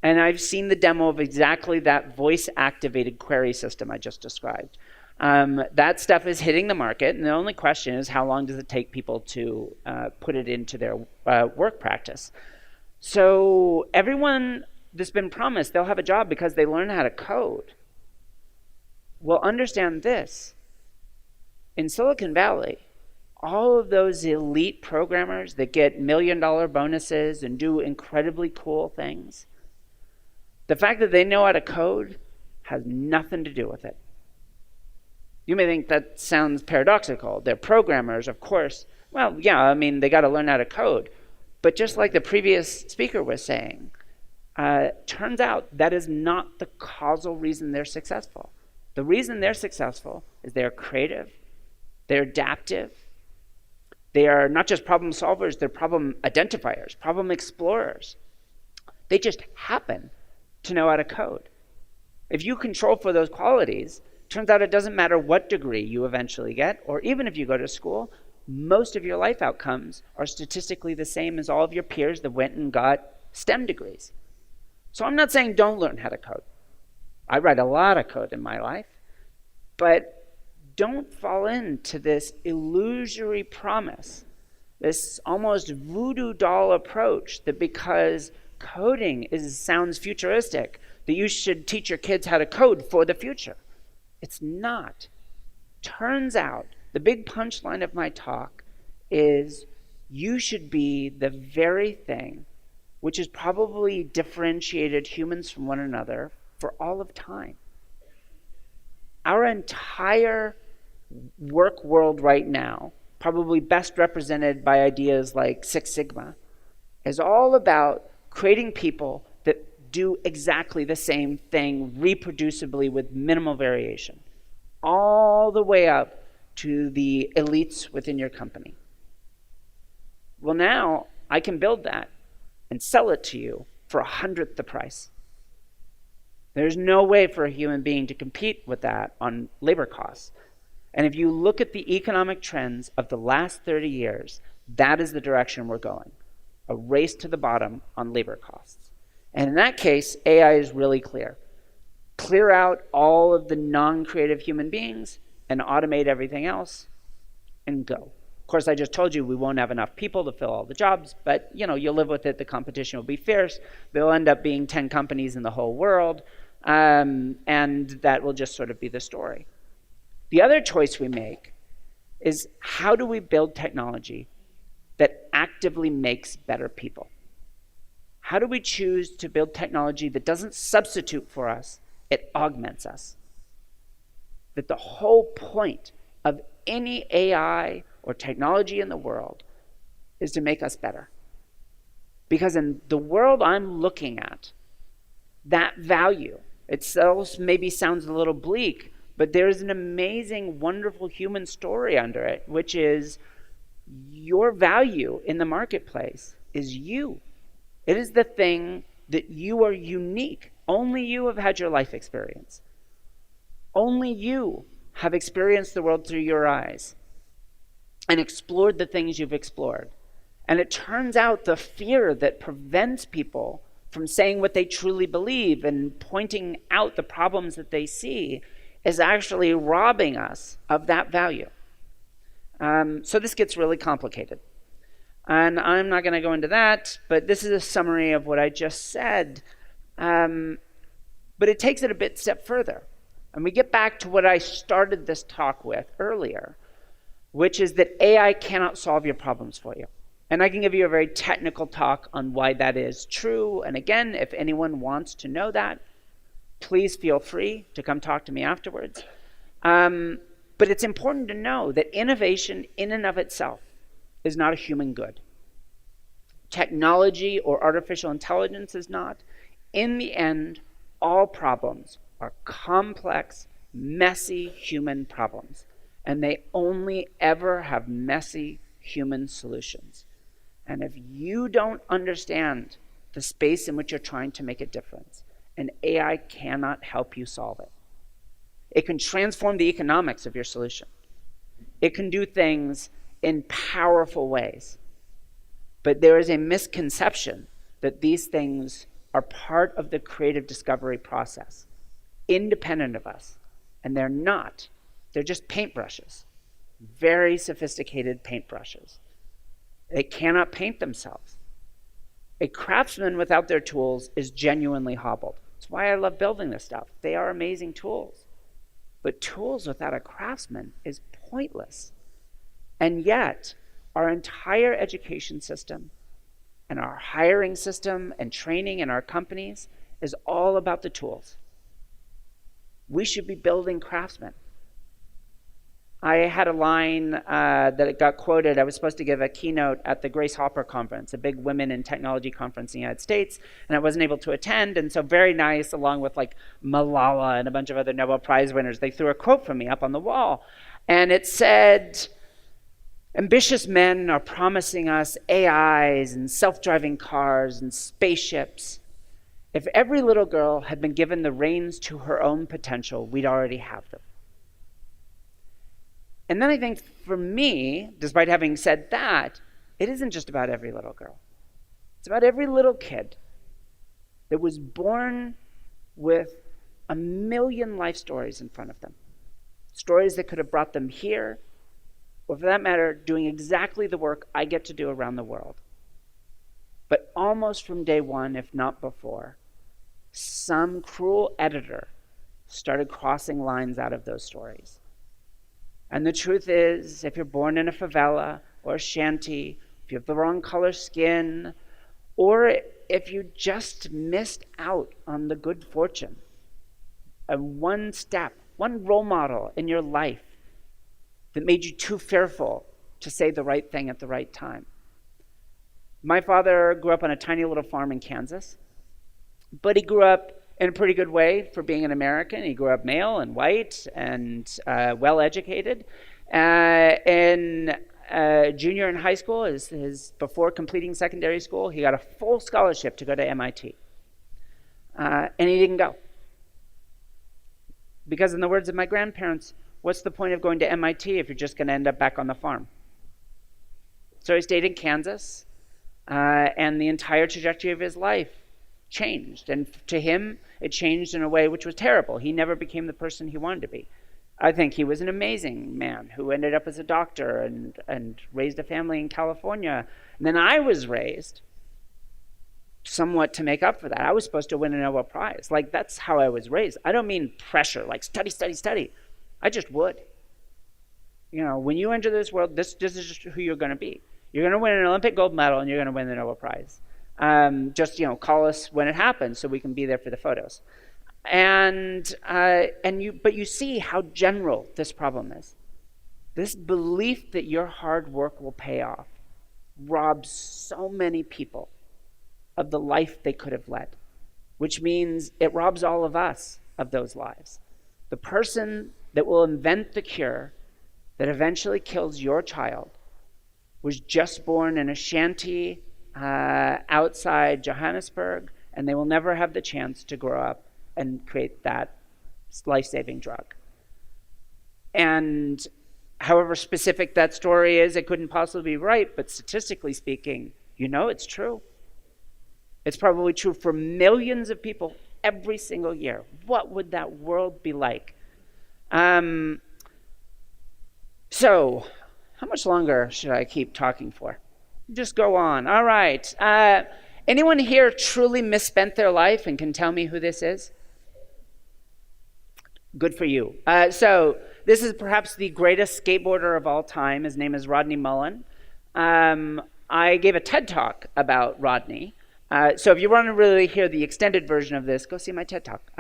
And I've seen the demo of exactly that voice-activated query system I just described. That stuff is hitting the market, and the only question is how long does it take people to put it into their work practice. So everyone that's been promised they'll have a job because they learn how to code will understand this. In Silicon Valley, all of those elite programmers that get million-dollar bonuses and do incredibly cool things, the fact that they know how to code has nothing to do with it. You may think that sounds paradoxical. They're programmers, of course. Well, yeah, they got to learn how to code. But just like the previous speaker was saying, turns out that is not the causal reason they're successful. The reason they're successful is they're creative, they're adaptive, they are not just problem solvers, they're problem identifiers, problem explorers. They just happen to know how to code. If you control for those qualities, turns out it doesn't matter what degree you eventually get, or even if you go to school, most of your life outcomes are statistically the same as all of your peers that went and got STEM degrees. So I'm not saying don't learn how to code. I write a lot of code in my life, but don't fall into this illusory promise, this almost voodoo doll approach that because coding sounds futuristic, that you should teach your kids how to code for the future. It's not. Turns out, the big punchline of my talk is you should be the very thing which has probably differentiated humans from one another for all of time. Our entire work world right now, probably best represented by ideas like Six Sigma, is all about creating people that do exactly the same thing reproducibly with minimal variation, all the way up to the elites within your company. Well, now I can build that and sell it to you for 100th the price. There's no way for a human being to compete with that on labor costs. And if you look at the economic trends of the last 30 years, that is the direction we're going. A race to the bottom on labor costs. And in that case, AI is really clear. Clear out all of the non-creative human beings and automate everything else and go. Of course, I just told you we won't have enough people to fill all the jobs, but you'll live with it. The competition will be fierce. There'll end up being 10 companies in the whole world, and that will just sort of be the story. The other choice we make is how do we build technology that actively makes better people? How do we choose to build technology that doesn't substitute for us, it augments us? That the whole point of any AI or technology in the world is to make us better. Because in the world I'm looking at, that value, itself maybe sounds a little bleak, but there's an amazing, wonderful human story under it, which is your value in the marketplace is you. It is the thing that you are unique. Only you have had your life experience. Only you have experienced the world through your eyes and explored the things you've explored. And it turns out the fear that prevents people from saying what they truly believe and pointing out the problems that they see is actually robbing us of that value. So this gets really complicated. And I'm not going to go into that, but this is a summary of what I just said. But it takes it a step further. And we get back to what I started this talk with earlier, which is that AI cannot solve your problems for you. And I can give you a very technical talk on why that is true. And again, if anyone wants to know that, please feel free to come talk to me afterwards. But it's important to know that innovation in and of itself is not a human good. Technology or artificial intelligence is not. In the end, all problems are complex, messy human problems, and they only ever have messy human solutions. And if you don't understand the space in which you're trying to make a difference, an AI cannot help you solve it. It can transform the economics of your solution. It can do things in powerful ways. But there is a misconception that these things are part of the creative discovery process, independent of us. And they're not. They're just paintbrushes, very sophisticated paintbrushes. They cannot paint themselves. A craftsman without their tools is genuinely hobbled. That's why I love building this stuff. They are amazing tools. But tools without a craftsman is pointless. And yet, our entire education system and our hiring system and training in our companies is all about the tools. We should be building craftsmen. I had a line that got quoted. I was supposed to give a keynote at the Grace Hopper Conference, a big women in technology conference in the United States, and I wasn't able to attend. And so very nice, along with like Malala and a bunch of other Nobel Prize winners, they threw a quote from me up on the wall. And it said, "Ambitious men are promising us AIs and self-driving cars and spaceships. If every little girl had been given the reins to her own potential, we'd already have them." And then I think for me, despite having said that, it isn't just about every little girl. It's about every little kid that was born with a million life stories in front of them. Stories that could have brought them here, or for that matter, doing exactly the work I get to do around the world. But almost from day one, if not before, some cruel editor started crossing lines out of those stories. And the truth is, if you're born in a favela or a shanty, if you have the wrong color skin, or if you just missed out on the good fortune of one step, one role model in your life that made you too fearful to say the right thing at the right time. My father grew up on a tiny little farm in Kansas, but he grew up in a pretty good way for being an American. He grew up male and white and well-educated. In junior in high school, before completing secondary school, he got a full scholarship to go to MIT. And he didn't go. Because in the words of my grandparents, what's the point of going to MIT if you're just going to end up back on the farm? So he stayed in Kansas, and the entire trajectory of his life changed. And to him, it changed in a way which was terrible. He never became the person he wanted to be. I think he was an amazing man who ended up as a doctor and raised a family in California. And then I was raised somewhat to make up for that. I was supposed to win a Nobel Prize. Like, that's how I was raised. I don't mean pressure, like study, study, study. I just would. You know, when you enter this world, this is just who you're going to be. You're going to win an Olympic gold medal and you're going to win the Nobel Prize. Just, call us when it happens so we can be there for the photos. But you see how general this problem is. This belief that your hard work will pay off robs so many people of the life they could have led, which means it robs all of us of those lives. The person that will invent the cure that eventually kills your child was just born in a shanty outside Johannesburg, and they will never have the chance to grow up and create that life-saving drug. And however specific that story is, it couldn't possibly be right, but statistically speaking, it's true. It's probably true for millions of people every single year. What would that world be like? So, how much longer should I keep talking for? Just go on. All right. Anyone here truly misspent their life and can tell me who this is? Good for you. So this is perhaps the greatest skateboarder of all time. His name is Rodney Mullen. I gave a TED Talk about Rodney. So if you want to really hear the extended version of this, go see my TED Talk.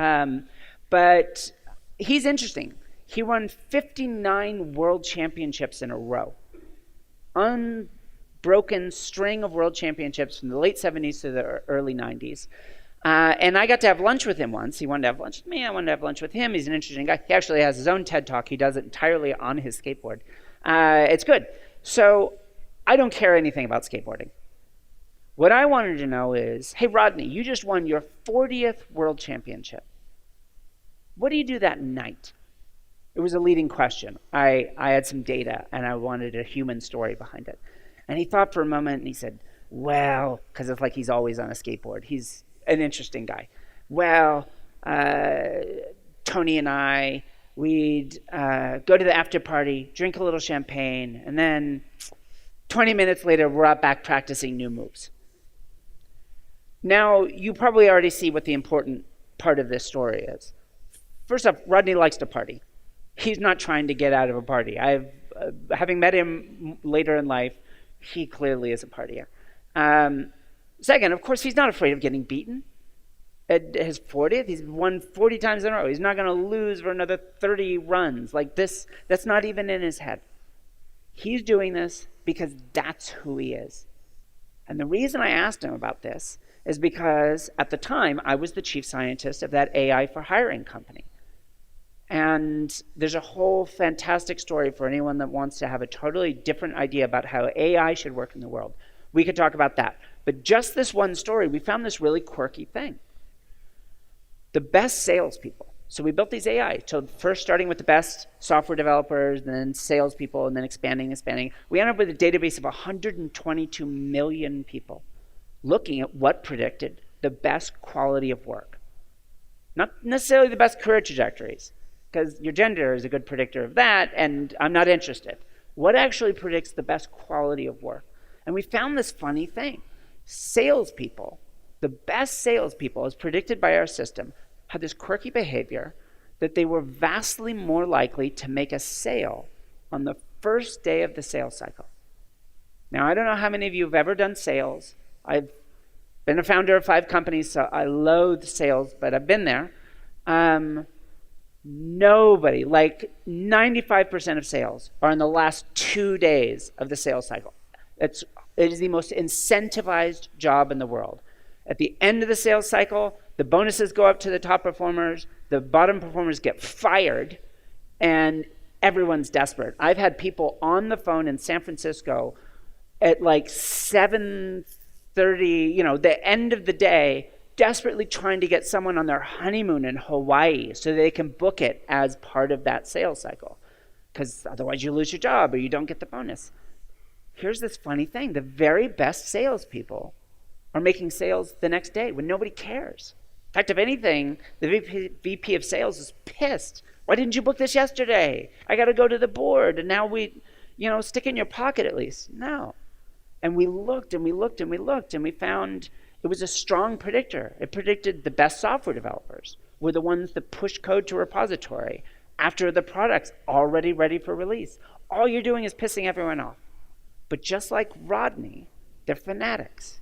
But he's interesting. He won 59 world championships in a row. Unbroken string of world championships from the late 70s to the early 90s. And I got to have lunch with him once. He wanted to have lunch with me. I wanted to have lunch with him. He's an interesting guy. He actually has his own TED Talk. He does it entirely on his skateboard. It's good. So I don't care anything about skateboarding. What I wanted to know is, hey, Rodney, you just won your 40th world championship. What do you do that night? It was a leading question. I had some data, and I wanted a human story behind it. And he thought for a moment, and he said, well, because it's like he's always on a skateboard. He's an interesting guy. Well, Tony and I, we'd go to the after party, drink a little champagne, and then 20 minutes later, we're out back practicing new moves. Now, you probably already see what the important part of this story is. First off, Rodney likes to party. He's not trying to get out of a party. Having met him later in life, he clearly is a partier. Second, of course, he's not afraid of getting beaten. At his 40th, he's won 40 times in a row. He's not going to lose for another 30 runs. Like this, that's not even in his head. He's doing this because that's who he is. And the reason I asked him about this is because at the time, I was the chief scientist of that AI for hiring company. And there's a whole fantastic story for anyone that wants to have a totally different idea about how AI should work in the world. We could talk about that. But just this one story, we found this really quirky thing. The best salespeople. So we built these AI. So first starting with the best software developers, then salespeople, and then expanding. We ended up with a database of 122 million people looking at what predicted the best quality of work. Not necessarily the best career trajectories, because your gender is a good predictor of that, and I'm not interested. What actually predicts the best quality of work? And we found this funny thing. Salespeople, the best salespeople, as predicted by our system, had this quirky behavior that they were vastly more likely to make a sale on the first day of the sales cycle. Now, I don't know how many of you have ever done sales. I've been a founder of 5 companies, so I loathe sales, but I've been there. Nobody, like 95% of sales, are in the last 2 days of the sales cycle. It is the most incentivized job in the world. At the end of the sales cycle, the bonuses go up to the top performers, the bottom performers get fired, and everyone's desperate. I've had people on the phone in San Francisco at like 7:30, the end of the day, desperately trying to get someone on their honeymoon in Hawaii so they can book it as part of that sales cycle. Because otherwise you lose your job or you don't get the bonus. Here's this funny thing. The very best salespeople are making sales the next day when nobody cares. In fact, if anything, the VP of sales is pissed. Why didn't you book this yesterday? I got to go to the board, and now stick it in your pocket at least. No. And we looked and we looked and we looked, and we found it was a strong predictor. It predicted the best software developers were the ones that push code to a repository after the product's already ready for release. All you're doing is pissing everyone off. But just like Rodney, they're fanatics.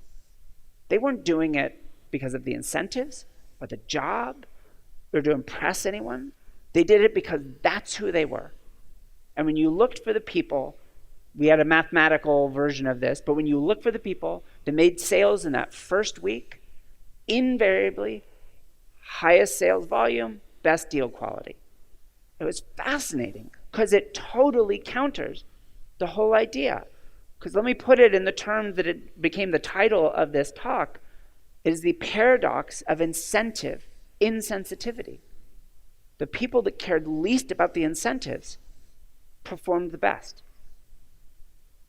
They weren't doing it because of the incentives or the job or to impress anyone. They did it because that's who they were. And when you looked for the people, we had a mathematical version of this, but when you look for the people that made sales in that first week, invariably, highest sales volume, best deal quality. It was fascinating because it totally counters the whole idea. Because let me put it in the terms that it became the title of this talk. It is the paradox of incentive insensitivity. The people that cared least about the incentives performed the best.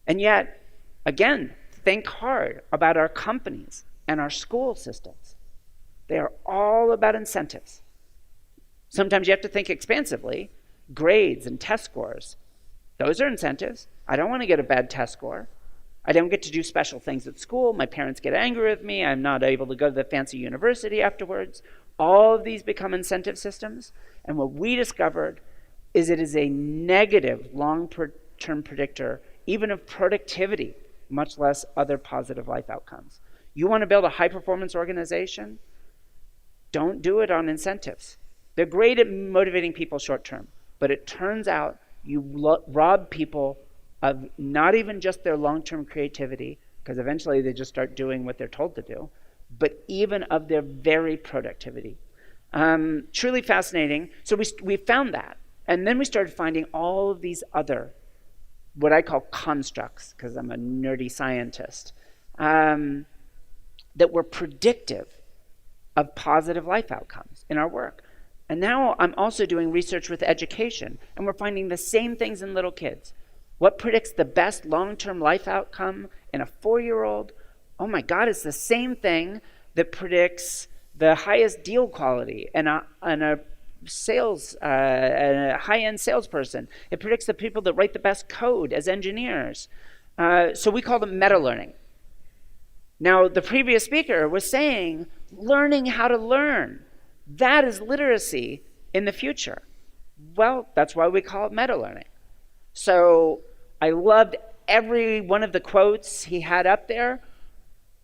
And yet, again, think hard about our companies and our school systems. They are all about incentives. Sometimes you have to think expansively. Grades and test scores. Those are incentives. I don't want to get a bad test score. I don't get to do special things at school. My parents get angry with me. I'm not able to go to the fancy university afterwards. All of these become incentive systems. And what we discovered is it is a negative long-term predictor, even of productivity. much less other positive life outcomes. You want to build a high-performance organization? Don't do it on incentives. They're great at motivating people short-term, but it turns out you rob people of not even just their long-term creativity, because eventually they just start doing what they're told to do, but even of their very productivity. Truly fascinating. So we found that. And then we started finding all of these other, what I call constructs, because I'm a nerdy scientist, that were predictive of positive life outcomes in our work. And now I'm also doing research with education, and we're finding the same things in little kids. What predicts the best long-term life outcome in a 4-year-old? Oh my God, it's the same thing that predicts the highest deal quality in a high-end salesperson. It predicts the people that write the best code as engineers. So we call them meta-learning. Now, the previous speaker was saying, learning how to learn. That is literacy in the future. Well, that's why we call it meta-learning. So I loved every one of the quotes he had up there.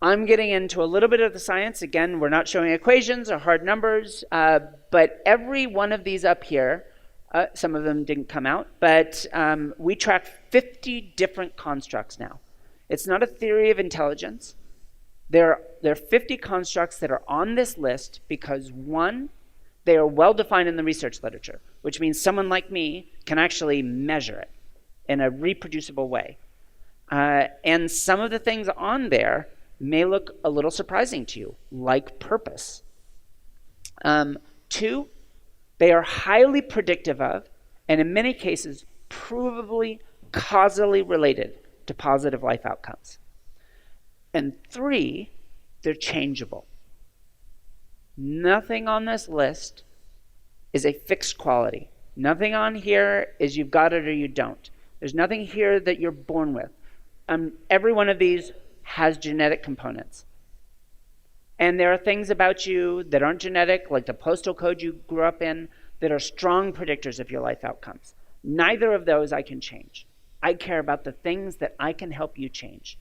I'm getting into a little bit of the science. Again, we're not showing equations or hard numbers, but every one of these up here, some of them didn't come out, but we track 50 different constructs now. It's not a theory of intelligence. There are 50 constructs that are on this list because, one, they are well-defined in the research literature, which means someone like me can actually measure it in a reproducible way. And some of the things on there may look a little surprising to you, like purpose. 2, they are highly predictive of, and in many cases, provably causally related to positive life outcomes. And 3, they're changeable. Nothing on this list is a fixed quality. Nothing on here is you've got it or you don't. There's nothing here that you're born with. Every one of these has genetic components. And there are things about you that aren't genetic, like the postal code you grew up in, that are strong predictors of your life outcomes. Neither of those I can change. I care about the things that I can help you change.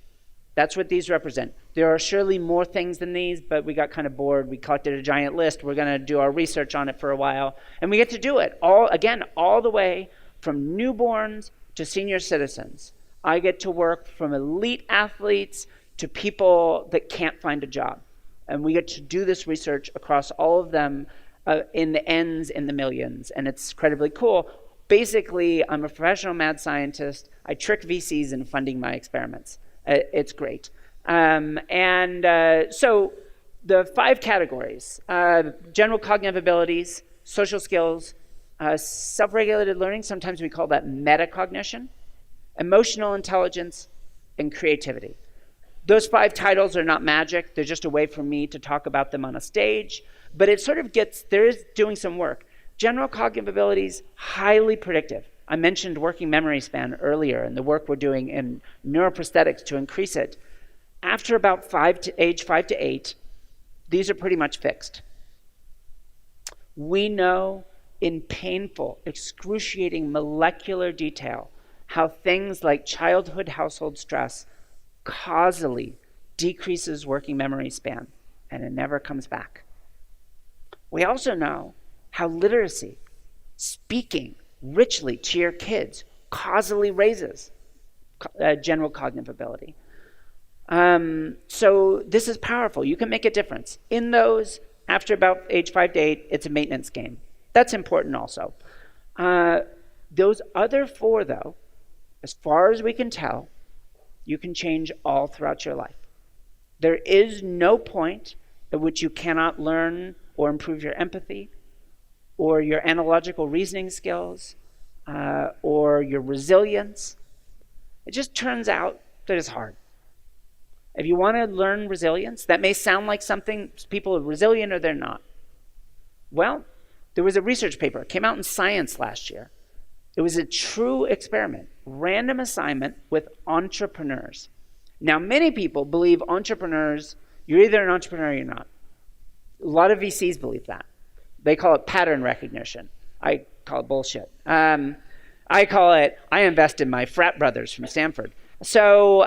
That's what these represent. There are surely more things than these, but we got kind of bored. We collected a giant list. We're going to do our research on it for a while. And we get to do it all the way from newborns to senior citizens. I get to work from elite athletes to people that can't find a job. And we get to do this research across all of them in the ends, in the millions. And it's incredibly cool. Basically, I'm a professional mad scientist. I trick VCs into funding my experiments. It's great. So the 5 categories, general cognitive abilities, social skills, self-regulated learning, sometimes we call that metacognition, emotional intelligence, and creativity. Those 5 titles are not magic. They're just a way for me to talk about them on a stage. But it sort of there is doing some work. General cognitive abilities, highly predictive. I mentioned working memory span earlier and the work we're doing in neuroprosthetics to increase it. After about age 5 to 8, these are pretty much fixed. We know in painful, excruciating molecular detail how things like childhood household stress causally decreases working memory span, and it never comes back. We also know how literacy, speaking richly to your kids, causally raises general cognitive ability. So this is powerful. You can make a difference. In those, after about age 5 to 8, it's a maintenance game. That's important also. Those other 4, though, as far as we can tell, you can change all throughout your life. There is no point at which you cannot learn or improve your empathy, or your analogical reasoning skills, or your resilience. It just turns out that it's hard. If you want to learn resilience, that may sound like something people are resilient or they're not. Well, there was a research paper. It came out in Science last year. It was a true experiment, random assignment with entrepreneurs. Now, many people believe entrepreneurs, you're either an entrepreneur or you're not. A lot of VCs believe that. They call it pattern recognition. I call it bullshit. I call it, I invest in my frat brothers from Stanford. So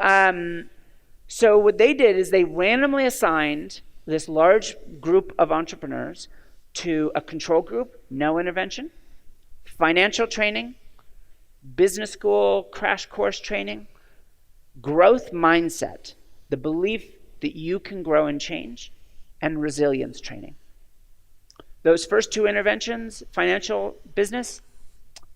what they did is they randomly assigned this large group of entrepreneurs to a control group, no intervention, financial training, business school crash course training, growth mindset, the belief that you can grow and change, and resilience training. Those first two interventions, financial, business,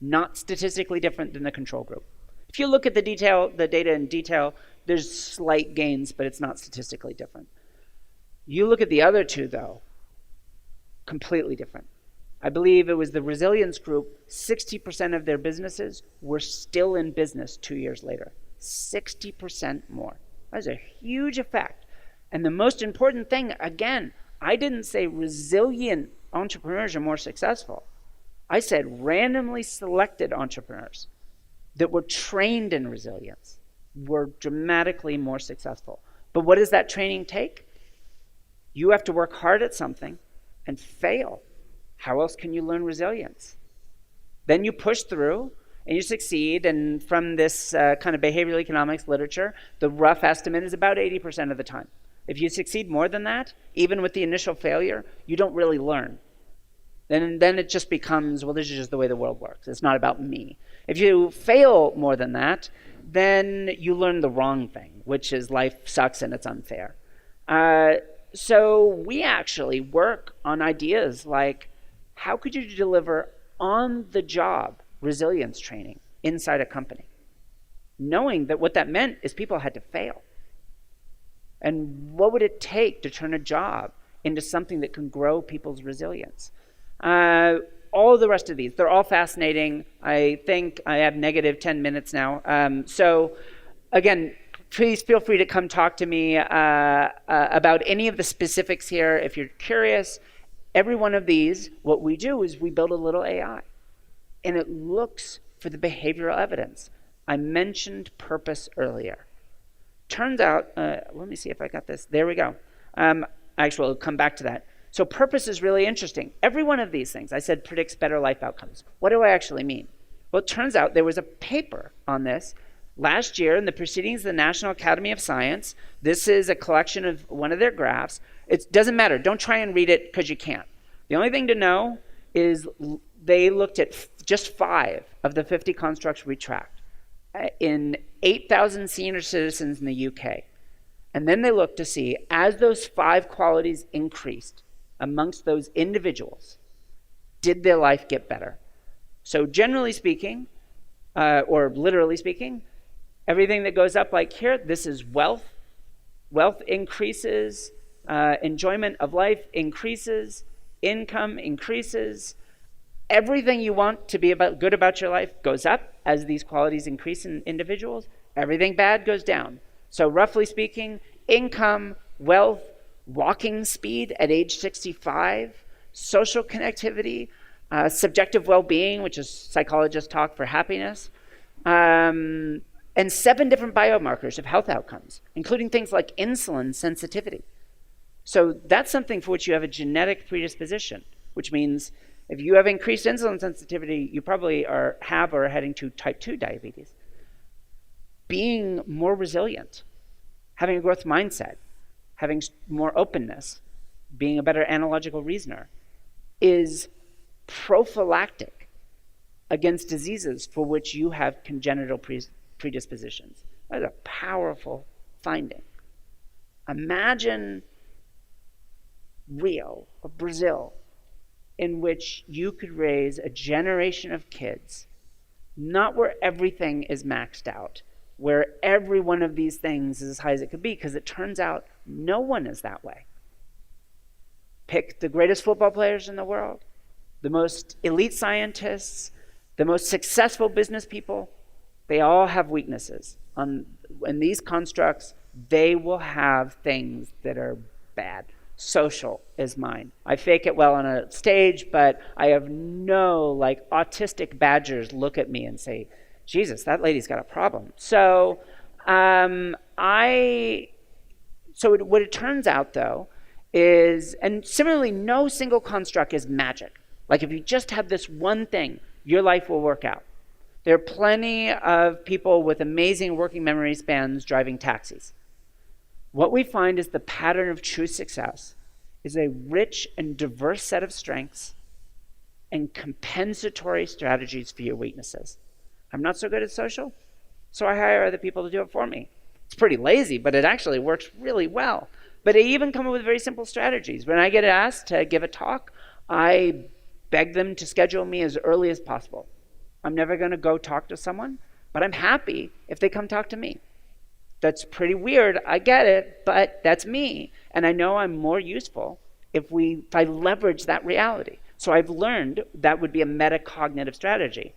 not statistically different than the control group. If you look at the data in detail, there's slight gains, but it's not statistically different. You look at the other two, though, completely different. I believe it was the resilience group, 60% of their businesses were still in business 2 years later. 60% more. That's a huge effect. And the most important thing, again, I didn't say resilient entrepreneurs are more successful. I said randomly selected entrepreneurs that were trained in resilience were dramatically more successful. But what does that training take? You have to work hard at something and fail. How else can you learn resilience? Then you push through and you succeed, and from this kind of behavioral economics literature, the rough estimate is about 80% of the time. If you succeed more than that, even with the initial failure, you don't really learn. Then it just becomes, well, this is just the way the world works. It's not about me. If you fail more than that, then you learn the wrong thing, which is life sucks and it's unfair. So we actually work on ideas like, how could you deliver on-the-job resilience training inside a company? Knowing that what that meant is people had to fail. And what would it take to turn a job into something that can grow people's resilience? All the rest of these, they're all fascinating. I think I have negative 10 minutes now. So again, please feel free to come talk to me about any of the specifics here if you're curious. Every one of these, what we do is we build a little AI, and it looks for the behavioral evidence. I mentioned purpose earlier. Turns out, let me see if I got this. There we go. Actually, we'll come back to that. So purpose is really interesting. Every one of these things, I said, predicts better life outcomes. What do I actually mean? Well, it turns out there was a paper on this last year in the Proceedings of the National Academy of Science. This is a collection of one of their graphs. It doesn't matter. Don't try and read it because you can't. The only thing to know is they looked at just 5 of the 50 constructs we tracked in 8,000 senior citizens in the UK. And then they looked to see, as those 5 qualities increased amongst those individuals, did their life get better? So generally speaking, or literally speaking, everything that goes up like here, this is wealth. Wealth increases, enjoyment of life increases, income increases. Everything you want to be good about your life goes up as these qualities increase in individuals. Everything bad goes down. So roughly speaking, income, wealth, walking speed at age 65, social connectivity, subjective well-being, which is psychologists talk for happiness, and 7 different biomarkers of health outcomes, including things like insulin sensitivity. So that's something for which you have a genetic predisposition, which means if you have increased insulin sensitivity, you probably have or are heading to type 2 diabetes. Being more resilient, having a growth mindset, having more openness, being a better analogical reasoner, is prophylactic against diseases for which you have congenital predispositions. That is a powerful finding. Imagine Rio or Brazil, in which you could raise a generation of kids, not where everything is maxed out, where every one of these things is as high as it could be, because it turns out no one is that way. Pick the greatest football players in the world, the most elite scientists, the most successful business people, they all have weaknesses. In these constructs, they will have things that are bad. Social is mine. I fake it well on a stage, but I have no autistic badgers look at me and say, Jesus, that lady's got a problem. So what it turns out, though, is, and similarly, no single construct is magic. Like if you just have this one thing, your life will work out. There are plenty of people with amazing working memory spans driving taxis. What we find is the pattern of true success is a rich and diverse set of strengths and compensatory strategies for your weaknesses. I'm not so good at social, so I hire other people to do it for me. It's pretty lazy, but it actually works really well. But I even come up with very simple strategies. When I get asked to give a talk, I beg them to schedule me as early as possible. I'm never going to go talk to someone, but I'm happy if they come talk to me. That's pretty weird, I get it, but that's me. And I know I'm more useful if I leverage that reality. So I've learned that would be a metacognitive strategy.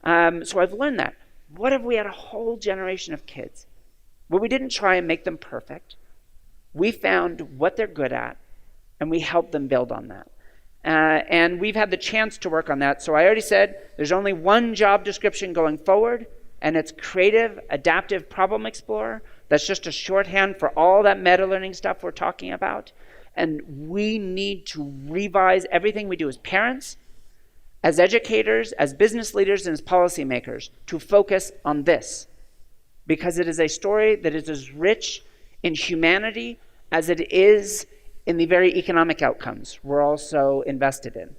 So I've learned that. What if we had a whole generation of kids where we didn't try and make them perfect? We found what they're good at, and we helped them build on that. And we've had the chance to work on that. So I already said there's only one job description going forward, and it's creative, adaptive problem explorer. That's just a shorthand for all that meta-learning stuff we're talking about. And we need to revise everything we do as parents, as educators, as business leaders, and as policymakers to focus on this. Because it is a story that is as rich in humanity as it is in the very economic outcomes we're also invested in.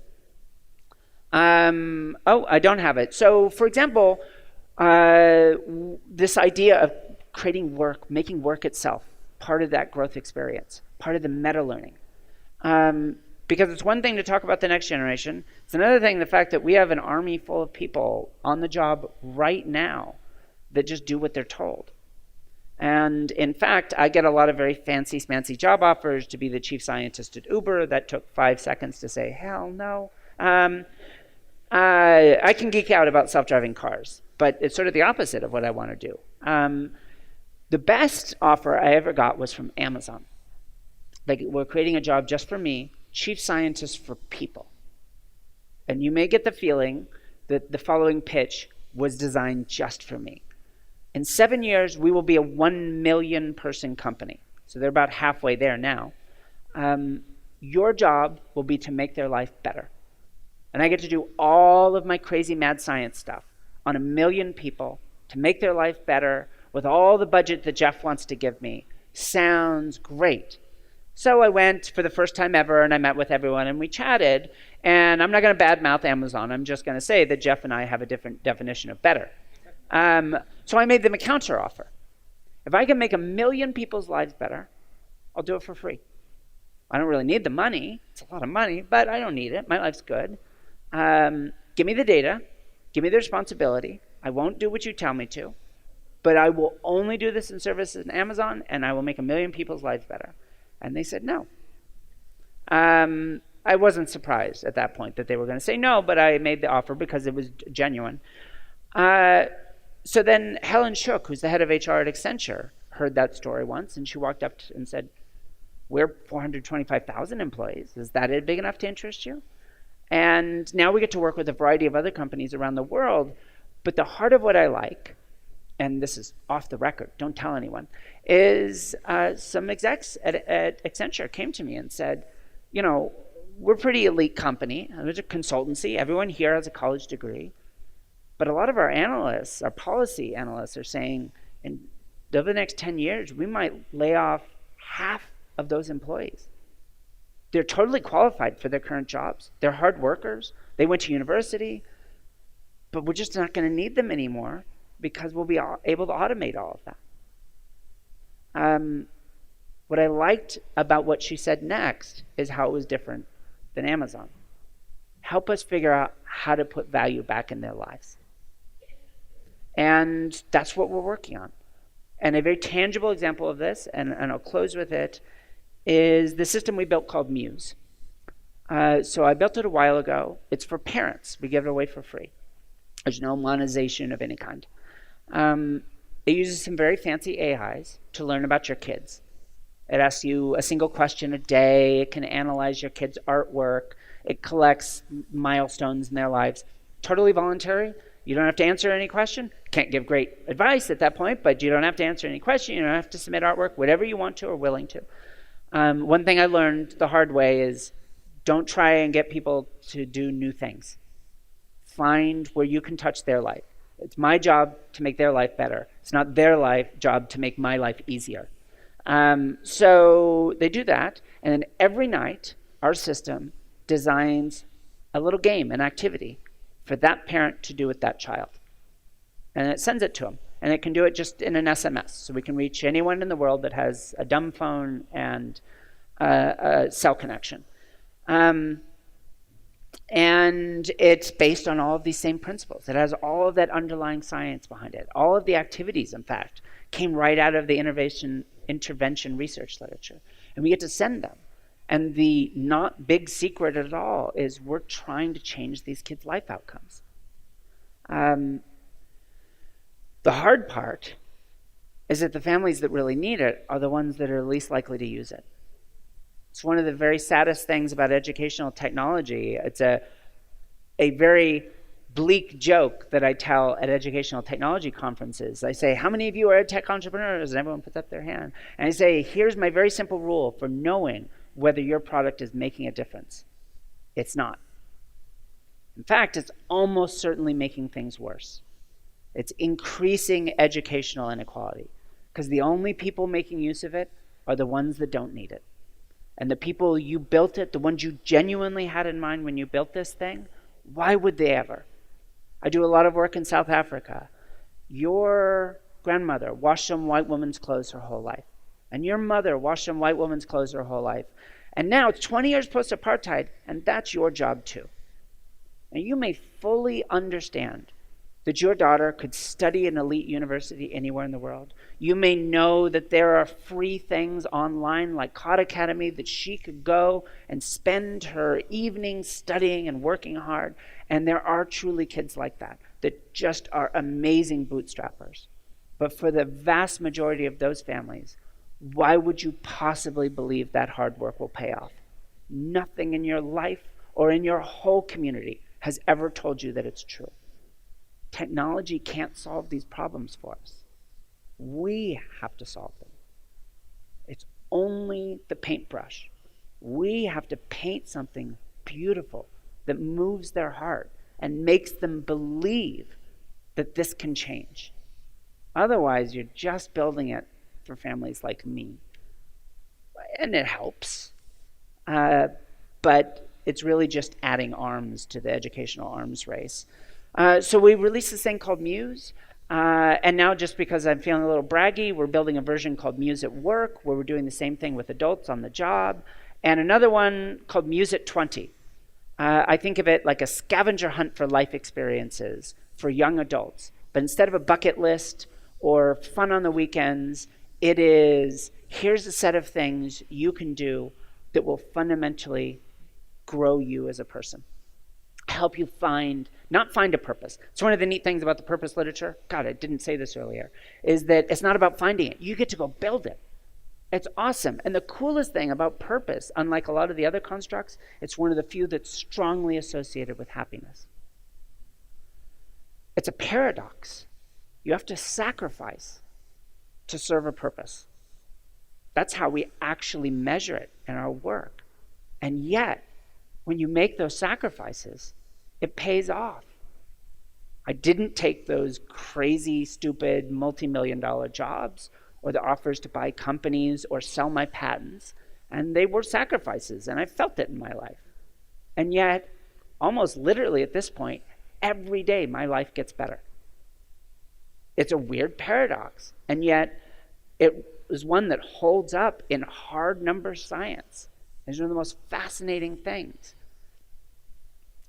I don't have it. So, for example, this idea of creating work, making work itself, part of that growth experience, part of the meta-learning. Because it's one thing to talk about the next generation. It's another thing, the fact that we have an army full of people on the job right now that just do what they're told. And in fact, I get a lot of very fancy, smancy job offers to be the chief scientist at Uber. That took 5 seconds to say, hell no. I can geek out about self-driving cars, but it's sort of the opposite of what I want to do. The best offer I ever got was from Amazon. Like, we're creating a job just for me, chief scientist for people. And you may get the feeling that the following pitch was designed just for me. In 7 years, we will be a 1 million person company. So they're about halfway there now. Your job will be to make their life better. And I get to do all of my crazy mad science stuff on 1 million people to make their life better with all the budget that Jeff wants to give me. Sounds great. So I went for the first time ever, and I met with everyone, and we chatted. And I'm not going to badmouth Amazon. I'm just going to say that Jeff and I have a different definition of better. So I made them a counter offer. If I can make 1 million people's lives better, I'll do it for free. I don't really need the money. It's a lot of money, but I don't need it. My life's good. Give me the data. Give me the responsibility. I won't do what you tell me to, but I will only do this in service of Amazon, and I will make 1 million people's lives better. And they said no. I wasn't surprised at that point that they were going to say no, but I made the offer because it was genuine. So then Helen Shook, who's the head of HR at Accenture, heard that story once, and she walked up and said, we're 425,000 employees. Is that big enough to interest you? And now we get to work with a variety of other companies around the world. But the heart of what I like, and this is off the record, don't tell anyone, is some execs at Accenture came to me and said, you know, we're a pretty elite company. There's a consultancy. Everyone here has a college degree. But a lot of our analysts, our policy analysts, are saying, over the next 10 years, we might lay off half of those employees. They're totally qualified for their current jobs. They're hard workers. They went to university. But we're just not going to need them anymore because we'll be able to automate all of that. What I liked about what she said next is how it was different than Amazon. Help us figure out how to put value back in their lives. And that's what we're working on. And a very tangible example of this, and I'll close with it, is the system we built called Muse. So I built it a while ago. It's for parents. We give it away for free. There's no monetization of any kind. It uses some very fancy AIs to learn about your kids. It asks you a single question a day. It can analyze your kids' artwork. It collects milestones in their lives. Totally voluntary. You don't have to answer any question. Can't give great advice at that point, but you don't have to answer any question. You don't have to submit artwork, whatever you want to or willing to. One thing I learned the hard way is don't try and get people to do new things. Find where you can touch their life. It's my job to make their life better. It's not their job to make my life easier. So they do that, and then every night, our system designs a little game, an activity, for that parent to do with that child. And it sends it to them. And it can do it just in an SMS. So we can reach anyone in the world that has a dumb phone and a cell connection. And it's based on all of these same principles. It has all of that underlying science behind it. All of the activities, in fact, came right out of the intervention research literature. And we get to send them. And the not big secret at all is we're trying to change these kids' life outcomes. The hard part is that the families that really need it are the ones that are least likely to use it. It's one of the very saddest things about educational technology. It's a very bleak joke that I tell at educational technology conferences. I say, how many of you are ed tech entrepreneurs? And everyone puts up their hand. And I say, here's my very simple rule for knowing whether your product is making a difference. It's not. In fact, it's almost certainly making things worse. It's increasing educational inequality because the only people making use of it are the ones that don't need it. And the people you built it, the ones you genuinely had in mind when you built this thing, why would they ever? I do a lot of work in South Africa. Your grandmother washed some white woman's clothes her whole life. And your mother washed some white woman's clothes her whole life. And now it's 20 years post-apartheid, and that's your job too. And you may fully understand that your daughter could study an elite university anywhere in the world. You may know that there are free things online like Khan Academy that she could go and spend her evenings studying and working hard. And there are truly kids like that just are amazing bootstrappers. But for the vast majority of those families, why would you possibly believe that hard work will pay off? Nothing in your life or in your whole community has ever told you that it's true. Technology can't solve these problems for us. We have to solve them. It's only the paintbrush. We have to paint something beautiful that moves their heart and makes them believe that this can change. Otherwise, you're just building it for families like me. And it helps. But it's really just adding arms to the educational arms race. So we released this thing called Muse. And now, just because I'm feeling a little braggy, we're building a version called Muse at Work, where we're doing the same thing with adults on the job. And another one called Muse at 20. I think of it like a scavenger hunt for life experiences for young adults. But instead of a bucket list or fun on the weekends, it is, here's a set of things you can do that will fundamentally grow you as a person. Help you not find a purpose. It's one of the neat things about the purpose literature. God, I didn't say this earlier, is that it's not about finding it. You get to go build it. It's awesome. And the coolest thing about purpose, unlike a lot of the other constructs, it's one of the few that's strongly associated with happiness. It's a paradox. You have to sacrifice to serve a purpose. That's how we actually measure it in our work. And yet, when you make those sacrifices, it pays off. I didn't take those crazy, stupid, multi-million-dollar jobs or the offers to buy companies or sell my patents, and they were sacrifices, and I felt it in my life. And yet, almost literally at this point, every day my life gets better. It's a weird paradox, and yet it is one that holds up in hard number science. It's one of the most fascinating things.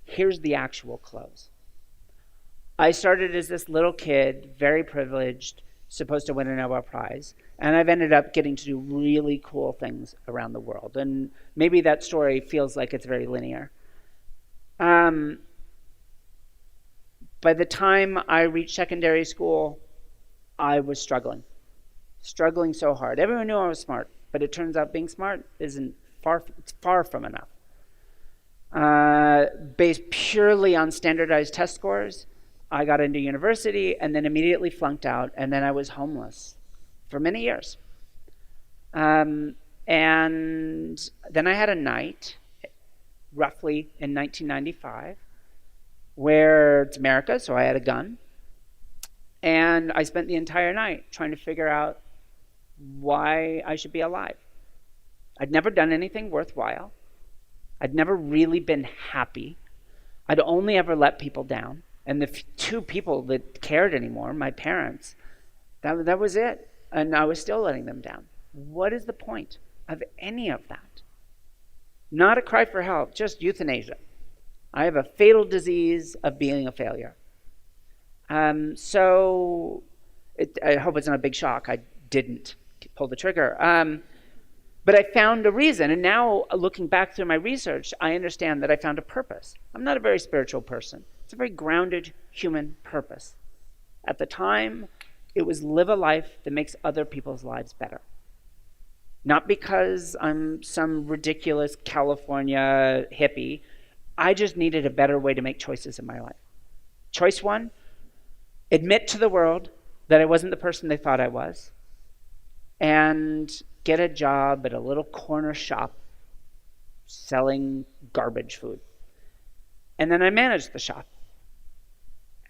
Here's the actual close. I started as this little kid, very privileged, supposed to win a Nobel Prize, and I've ended up getting to do really cool things around the world. And maybe that story feels like it's very linear. By the time I reached secondary school, I was struggling so hard. Everyone knew I was smart, but it turns out being smart isn't it's far from enough. Based purely on standardized test scores, I got into university and then immediately flunked out, and then I was homeless for many years. And then I had a night, roughly in 1995, where it's America, so I had a gun, And I spent the entire night trying to figure out why I should be alive. I'd never done anything worthwhile. I'd never really been happy. I'd only ever let people down. And the two people that cared anymore, my parents, that was it. And I was still letting them down. What is the point of any of that? Not a cry for help, just euthanasia. I have a fatal disease of being a failure. I hope it's not a big shock. I didn't pull the trigger. But I found a reason, and now looking back through my research, I understand that I found a purpose. I'm not a very spiritual person. It's a very grounded human purpose. At the time, it was live a life that makes other people's lives better. Not because I'm some ridiculous California hippie. I just needed a better way to make choices in my life. Choice one, admit to the world that I wasn't the person they thought I was, and get a job at a little corner shop selling garbage food. And then I managed the shop.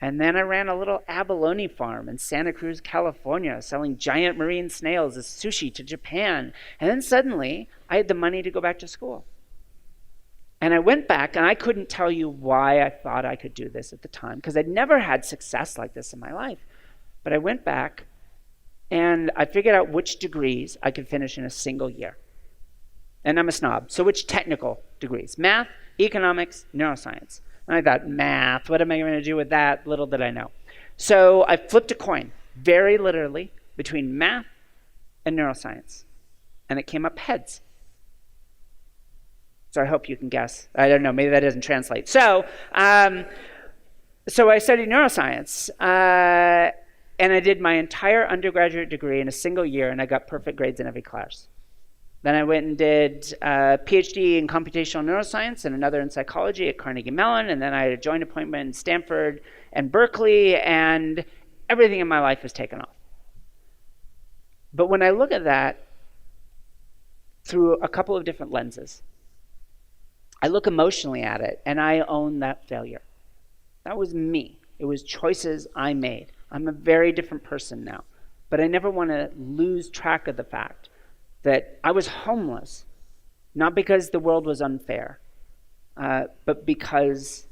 And then I ran a little abalone farm in Santa Cruz, California, selling giant marine snails as sushi to Japan. And then suddenly, I had the money to go back to school. And I went back, and I couldn't tell you why I thought I could do this at the time, because I'd never had success like this in my life. But I went back, and I figured out which degrees I could finish in a single year. And I'm a snob, so which technical degrees? Math, economics, neuroscience. And I thought, math, what am I going to do with that? Little did I know. So I flipped a coin, very literally, between math and neuroscience. And it came up heads. So I hope you can guess. I don't know, maybe that doesn't translate. So I studied neuroscience, and I did my entire undergraduate degree in a single year, and I got perfect grades in every class. Then I went and did a PhD in computational neuroscience and another in psychology at Carnegie Mellon, and then I had a joint appointment in Stanford and Berkeley, and everything in my life has taken off. But when I look at that through a couple of different lenses, I look emotionally at it, and I own that failure. That was me. It was choices I made. I'm a very different person now, but I never want to lose track of the fact that I was homeless, not because the world was unfair, but because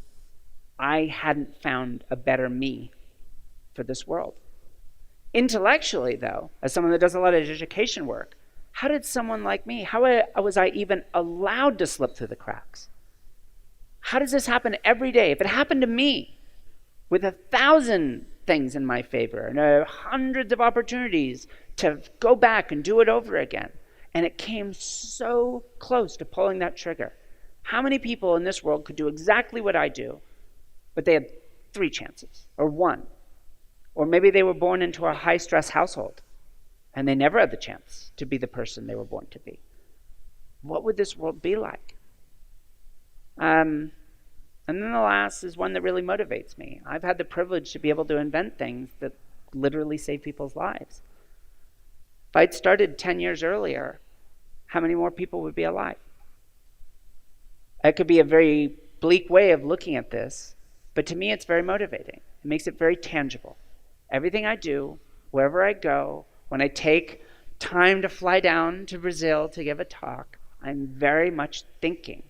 I hadn't found a better me for this world. Intellectually, though, as someone that does a lot of education work, how did someone like me, how was I even allowed to slip through the cracks? How does this happen every day? If it happened to me with 1,000 things in my favor and hundreds of opportunities to go back and do it over again, and it came so close to pulling that trigger. How many people in this world could do exactly what I do, but they had 3 chances, or 1? Or maybe they were born into a high-stress household, and they never had the chance to be the person they were born to be. What would this world be like? And then the last is one that really motivates me. I've had the privilege to be able to invent things that literally save people's lives. If I'd started 10 years earlier, how many more people would be alive? That could be a very bleak way of looking at this, but to me it's very motivating. It makes it very tangible. Everything I do, wherever I go, when I take time to fly down to Brazil to give a talk, I'm very much thinking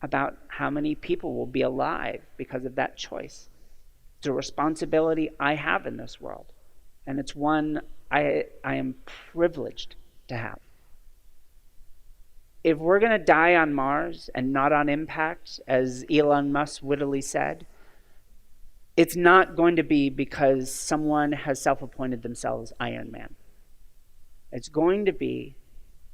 about how many people will be alive because of that choice. It's a responsibility I have in this world, and it's one I am privileged to have. If we're going to die on Mars and not on impact, as Elon Musk wittily said, it's not going to be because someone has self-appointed themselves Iron Man. It's going to be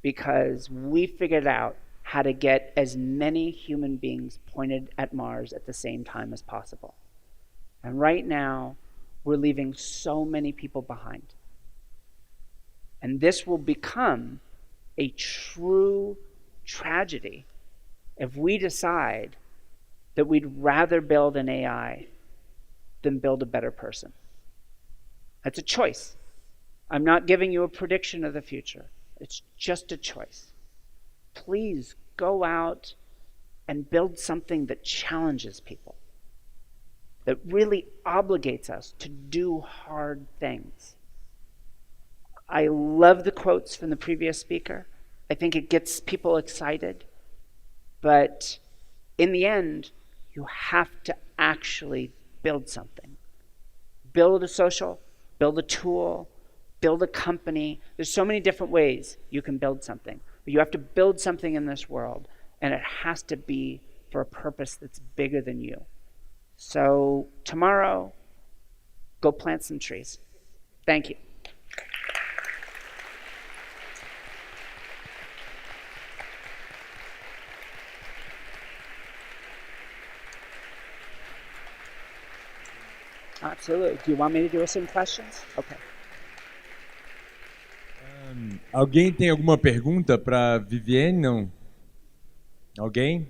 because we figured out how to get as many human beings pointed at Mars at the same time as possible. And right now, we're leaving so many people behind. And this will become a true tragedy if we decide that we'd rather build an AI than build a better person. That's a choice. I'm not giving you a prediction of the future. It's just a choice. Please go out and build something that challenges people. that really obligates us to do hard things. I love the quotes from the previous speaker. I think it gets people excited. But in the end, you have to actually build something. Build a social, build a tool, build a company. There's so many different ways you can build something. But you have to build something in this world, and it has to be for a purpose that's bigger than you. So tomorrow, go plant some trees. Thank you. Absolutely. Do you want me to do some questions? Okay. Alguém tem alguma pergunta para Vivienne? Não? Alguém?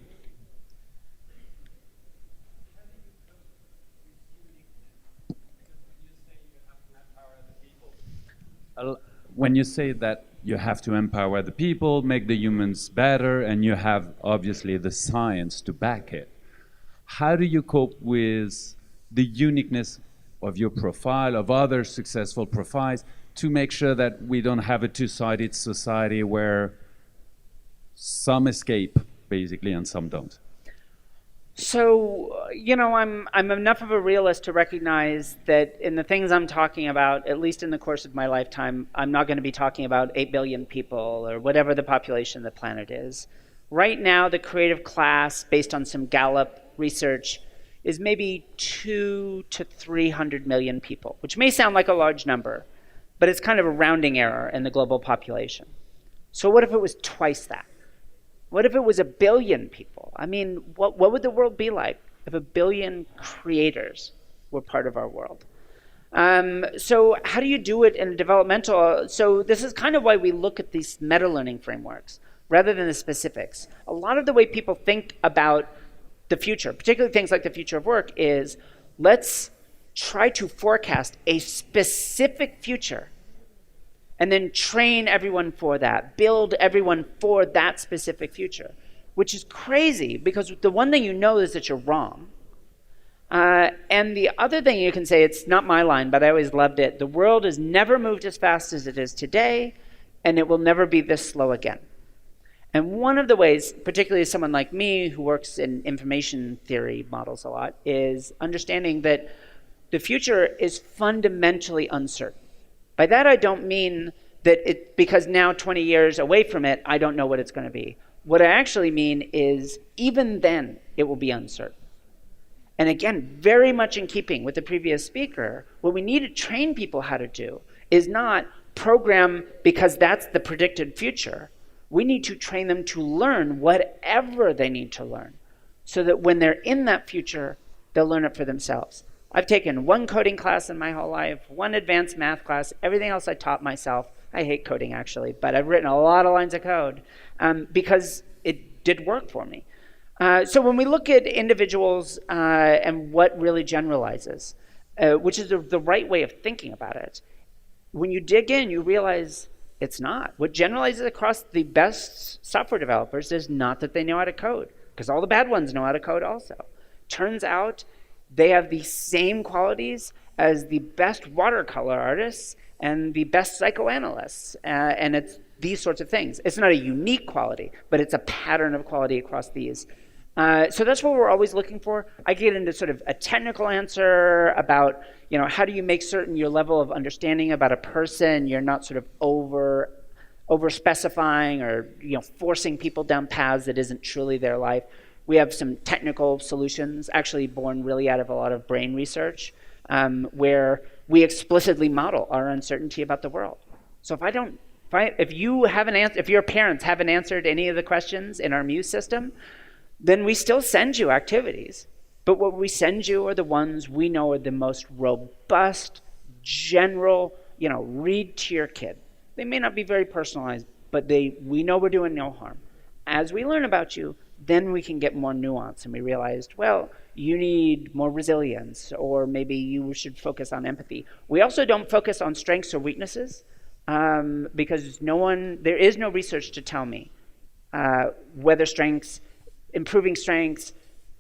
When you say that you have to empower the people, make the humans better, and you have obviously the science to back it, how do you cope with the uniqueness of your profile, of other successful profiles, to make sure that we don't have a two-sided society where some escape, basically, and some don't? So, I'm enough of a realist to recognize that in the things I'm talking about, at least in the course of my lifetime, I'm not going to be talking about 8 billion people or whatever the population of the planet is. Right now, the creative class, based on some Gallup research, is maybe 200 to 300 million people, which may sound like a large number, but it's kind of a rounding error in the global population. So what if it was twice that? What if it was 1 billion people? I mean, what would the world be like if 1 billion creators were part of our world? So how do you do it in a developmental? So this is kind of why we look at these meta-learning frameworks rather than the specifics. A lot of the way people think about the future, particularly things like the future of work, is let's try to forecast a specific future and then train everyone for that, build everyone for that specific future, which is crazy because the one thing you know is that you're wrong. And the other thing you can say, it's not my line, but I always loved it, the world has never moved as fast as it is today, and it will never be this slow again. And one of the ways, particularly as someone like me who works in information theory models a lot, is understanding that the future is fundamentally uncertain. By that I don't mean that because now 20 years away from it, I don't know what it's going to be. What I actually mean is even then it will be uncertain. And again, very much in keeping with the previous speaker, what we need to train people how to do is not program because that's the predicted future. We need to train them to learn whatever they need to learn so that when they're in that future, they'll learn it for themselves. I've taken one coding class in my whole life, one advanced math class, everything else I taught myself. I hate coding actually, but I've written a lot of lines of code because it did work for me. So when we look at individuals and what really generalizes, which is the right way of thinking about it, when you dig in, you realize it's not. What generalizes across the best software developers is not that they know how to code, because all the bad ones know how to code also. Turns out they have the same qualities as the best watercolor artists and the best psychoanalysts, and it's these sorts of things. It's not a unique quality, but it's a pattern of quality across these. So that's what we're always looking for. I get into sort of a technical answer about, how do you make certain your level of understanding about a person, you're not sort of over specifying or forcing people down paths that isn't truly their life. We have some technical solutions, actually born really out of a lot of brain research, where we explicitly model our uncertainty about the world. So if your parents haven't answered any of the questions in our Muse system, then we still send you activities. But what we send you are the ones we know are the most robust, general, read to your kid. They may not be very personalized, but we know we're doing no harm. As we learn about you, then we can get more nuance, and we realized, well, you need more resilience, or maybe you should focus on empathy. We also don't focus on strengths or weaknesses, because there is no research to tell me whether improving strengths,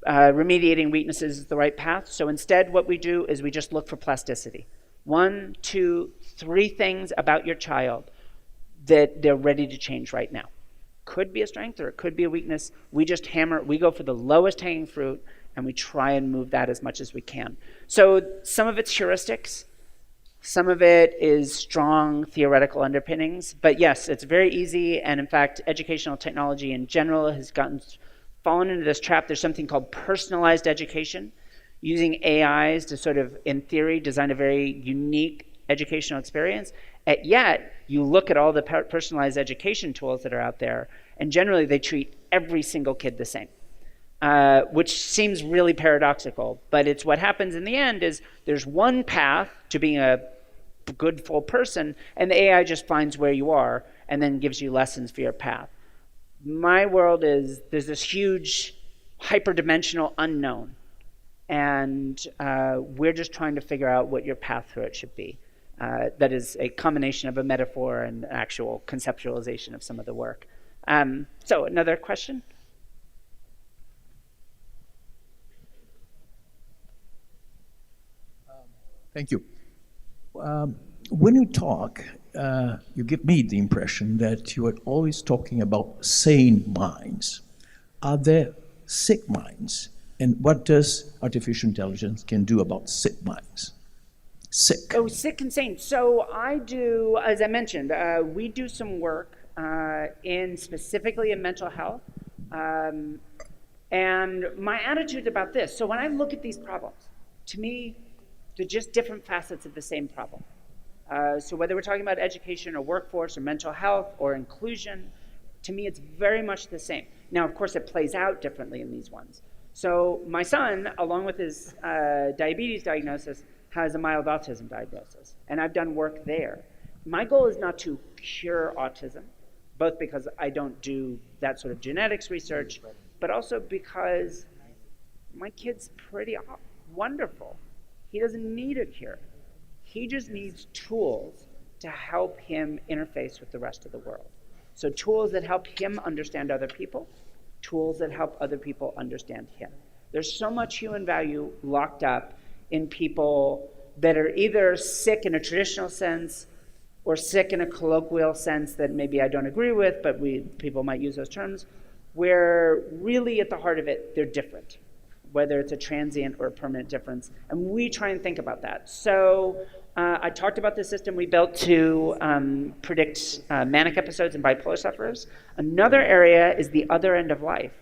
remediating weaknesses is the right path. So instead, what we do is we just look for plasticity. 1, 2, 3 things about your child that they're ready to change right now. Could be a strength or it could be a weakness. We just hammer, we go for the lowest hanging fruit and we try and move that as much as we can. So some of it's heuristics, some of it is strong theoretical underpinnings, but yes, it's very easy, and in fact, educational technology in general has fallen into this trap. There's something called personalized education, using AIs to sort of, in theory, design a very unique educational experience. And yet, you look at all the personalized education tools that are out there, and generally they treat every single kid the same, which seems really paradoxical. But it's what happens in the end is there's one path to being a good, full person, and the AI just finds where you are and then gives you lessons for your path. My world is there's this huge hyperdimensional unknown, and we're just trying to figure out what your path through it should be. That is a combination of a metaphor and actual conceptualization of some of the work. So another question? Thank you. When you talk, you give me the impression that you are always talking about sane minds. Are there sick minds? And what does artificial intelligence can do about sick minds? Sick. Oh, sick and sane. So I do, as I mentioned, we do some work specifically in mental health. And my attitude about this, so when I look at these problems, to me, they're just different facets of the same problem. So whether we're talking about education or workforce or mental health or inclusion, to me it's very much the same. Now, of course, it plays out differently in these ones. So my son, along with his diabetes diagnosis, has a mild autism diagnosis, and I've done work there. My goal is not to cure autism, both because I don't do that sort of genetics research, but also because my kid's pretty wonderful. He doesn't need a cure. He just needs tools to help him interface with the rest of the world. So tools that help him understand other people, tools that help other people understand him. There's so much human value locked up in people that are either sick in a traditional sense or sick in a colloquial sense that maybe I don't agree with, but people might use those terms, where really at the heart of it, they're different, whether it's a transient or a permanent difference. And we try and think about that. So I talked about the system we built to predict manic episodes in bipolar sufferers. Another area is the other end of life.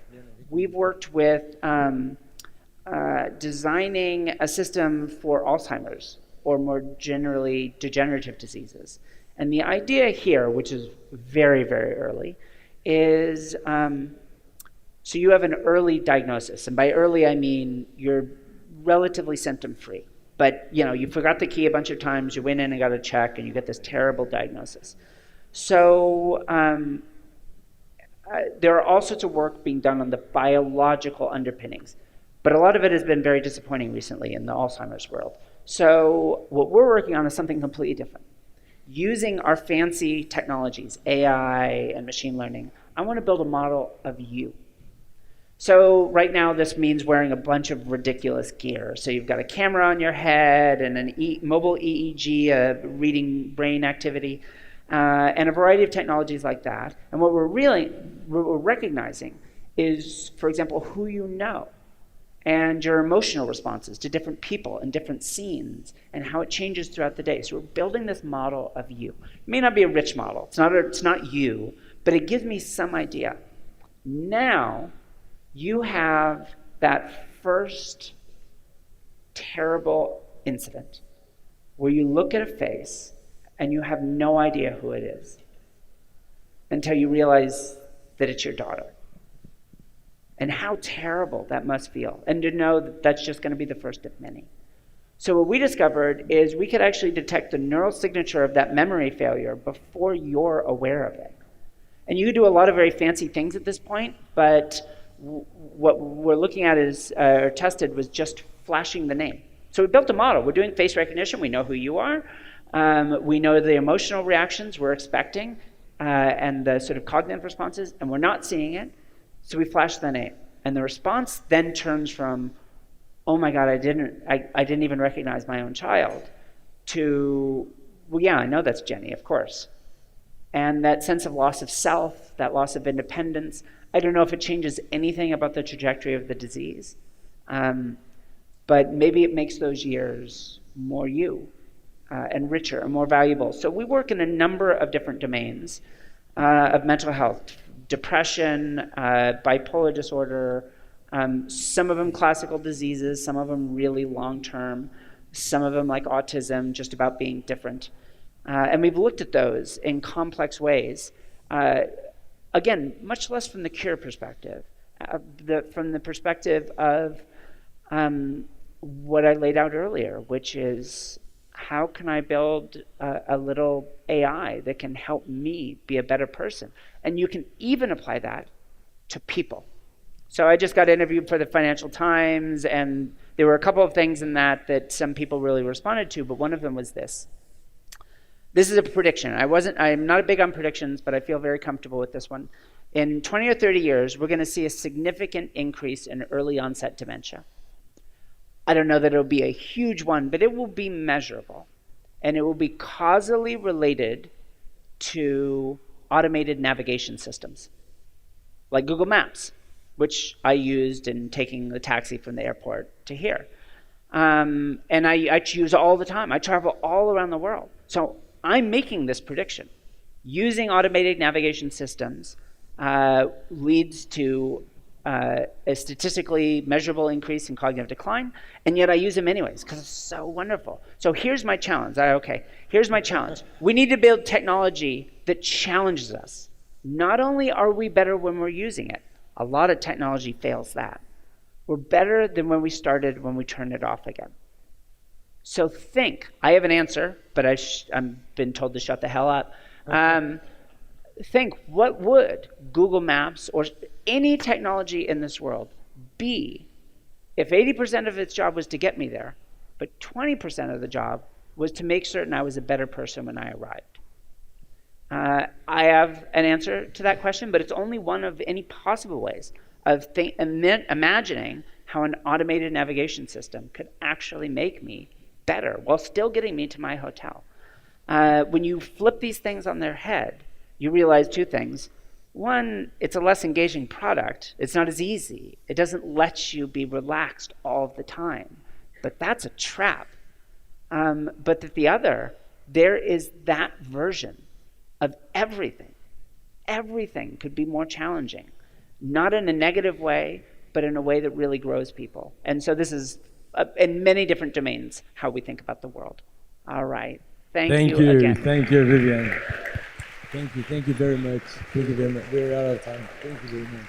We've worked with designing a system for Alzheimer's, or more generally, degenerative diseases. And the idea here, which is very, very early, is so you have an early diagnosis. And by early, I mean you're relatively symptom-free. But you forgot the key a bunch of times, you went in and got a check, and you get this terrible diagnosis. So there are all sorts of work being done on the biological underpinnings. But a lot of it has been very disappointing recently in the Alzheimer's world. So what we're working on is something completely different. Using our fancy technologies, AI and machine learning, I want to build a model of you. So right now this means wearing a bunch of ridiculous gear. So you've got a camera on your head and an mobile EEG, reading brain activity, and a variety of technologies like that. And what we're recognizing is, for example, who you know, and your emotional responses to different people and different scenes, and how it changes throughout the day. So we're building this model of you. It may not be a rich model. It's not you, but it gives me some idea. Now, you have that first terrible incident where you look at a face and you have no idea who it is until you realize that it's your daughter. And how terrible that must feel. And to know that that's just going to be the first of many. So what we discovered is we could actually detect the neural signature of that memory failure before you're aware of it. And you could do a lot of very fancy things at this point, but what we're looking at is, or tested, was just flashing the name. So we built a model. We're doing face recognition. We know who you are. We know the emotional reactions we're expecting and the sort of cognitive responses, and we're not seeing it. So we flash the name. And the response then turns from, oh my God, I didn't even recognize my own child, to, well, yeah, I know that's Jenny, of course. And that sense of loss of self, that loss of independence, I don't know if it changes anything about the trajectory of the disease, but maybe it makes those years more you, and richer and more valuable. So we work in a number of different domains of mental health: depression, bipolar disorder, some of them classical diseases, some of them really long-term, some of them like autism, just about being different. And we've looked at those in complex ways. Again, much less from the cure perspective, from the perspective of what I laid out earlier, which is, how can I build a little AI that can help me be a better person? And you can even apply that to people. So I just got interviewed for the Financial Times, and there were a couple of things in that some people really responded to, but one of them was this. This is a prediction. I'm not big on predictions, but I feel very comfortable with this one. In 20 or 30 years, we're going to see a significant increase in early onset dementia. I don't know that it'll be a huge one, but it will be measurable. And it will be causally related to automated navigation systems, like Google Maps, which I used in taking the taxi from the airport to here. And I use all the time. I travel all around the world. So I'm making this prediction. Using automated navigation systems leads to a statistically measurable increase in cognitive decline, and yet I use them anyways because it's so wonderful. So here's my challenge. Here's my challenge. We need to build technology that challenges us. Not only are we better when we're using it, a lot of technology fails that. We're better than when we started when we turn it off again. So think, I have an answer, but I've been told to shut the hell up. Think, what would Google Maps or any technology in this world be if 80% of its job was to get me there, but 20% of the job was to make certain I was a better person when I arrived? I have an answer to that question, but it's only one of any possible ways of imagining how an automated navigation system could actually make me better while still getting me to my hotel. When you flip these things on their head, you realize two things. One, it's a less engaging product. It's not as easy. It doesn't let you be relaxed all the time. But that's a trap. But the other, there is that version of everything. Everything could be more challenging. Not in a negative way, but in a way that really grows people. And so this is, in many different domains, how we think about the world. All right. Thank you again. Thank you, Vivienne. Thank you very much. We're out of time. Thank you very much.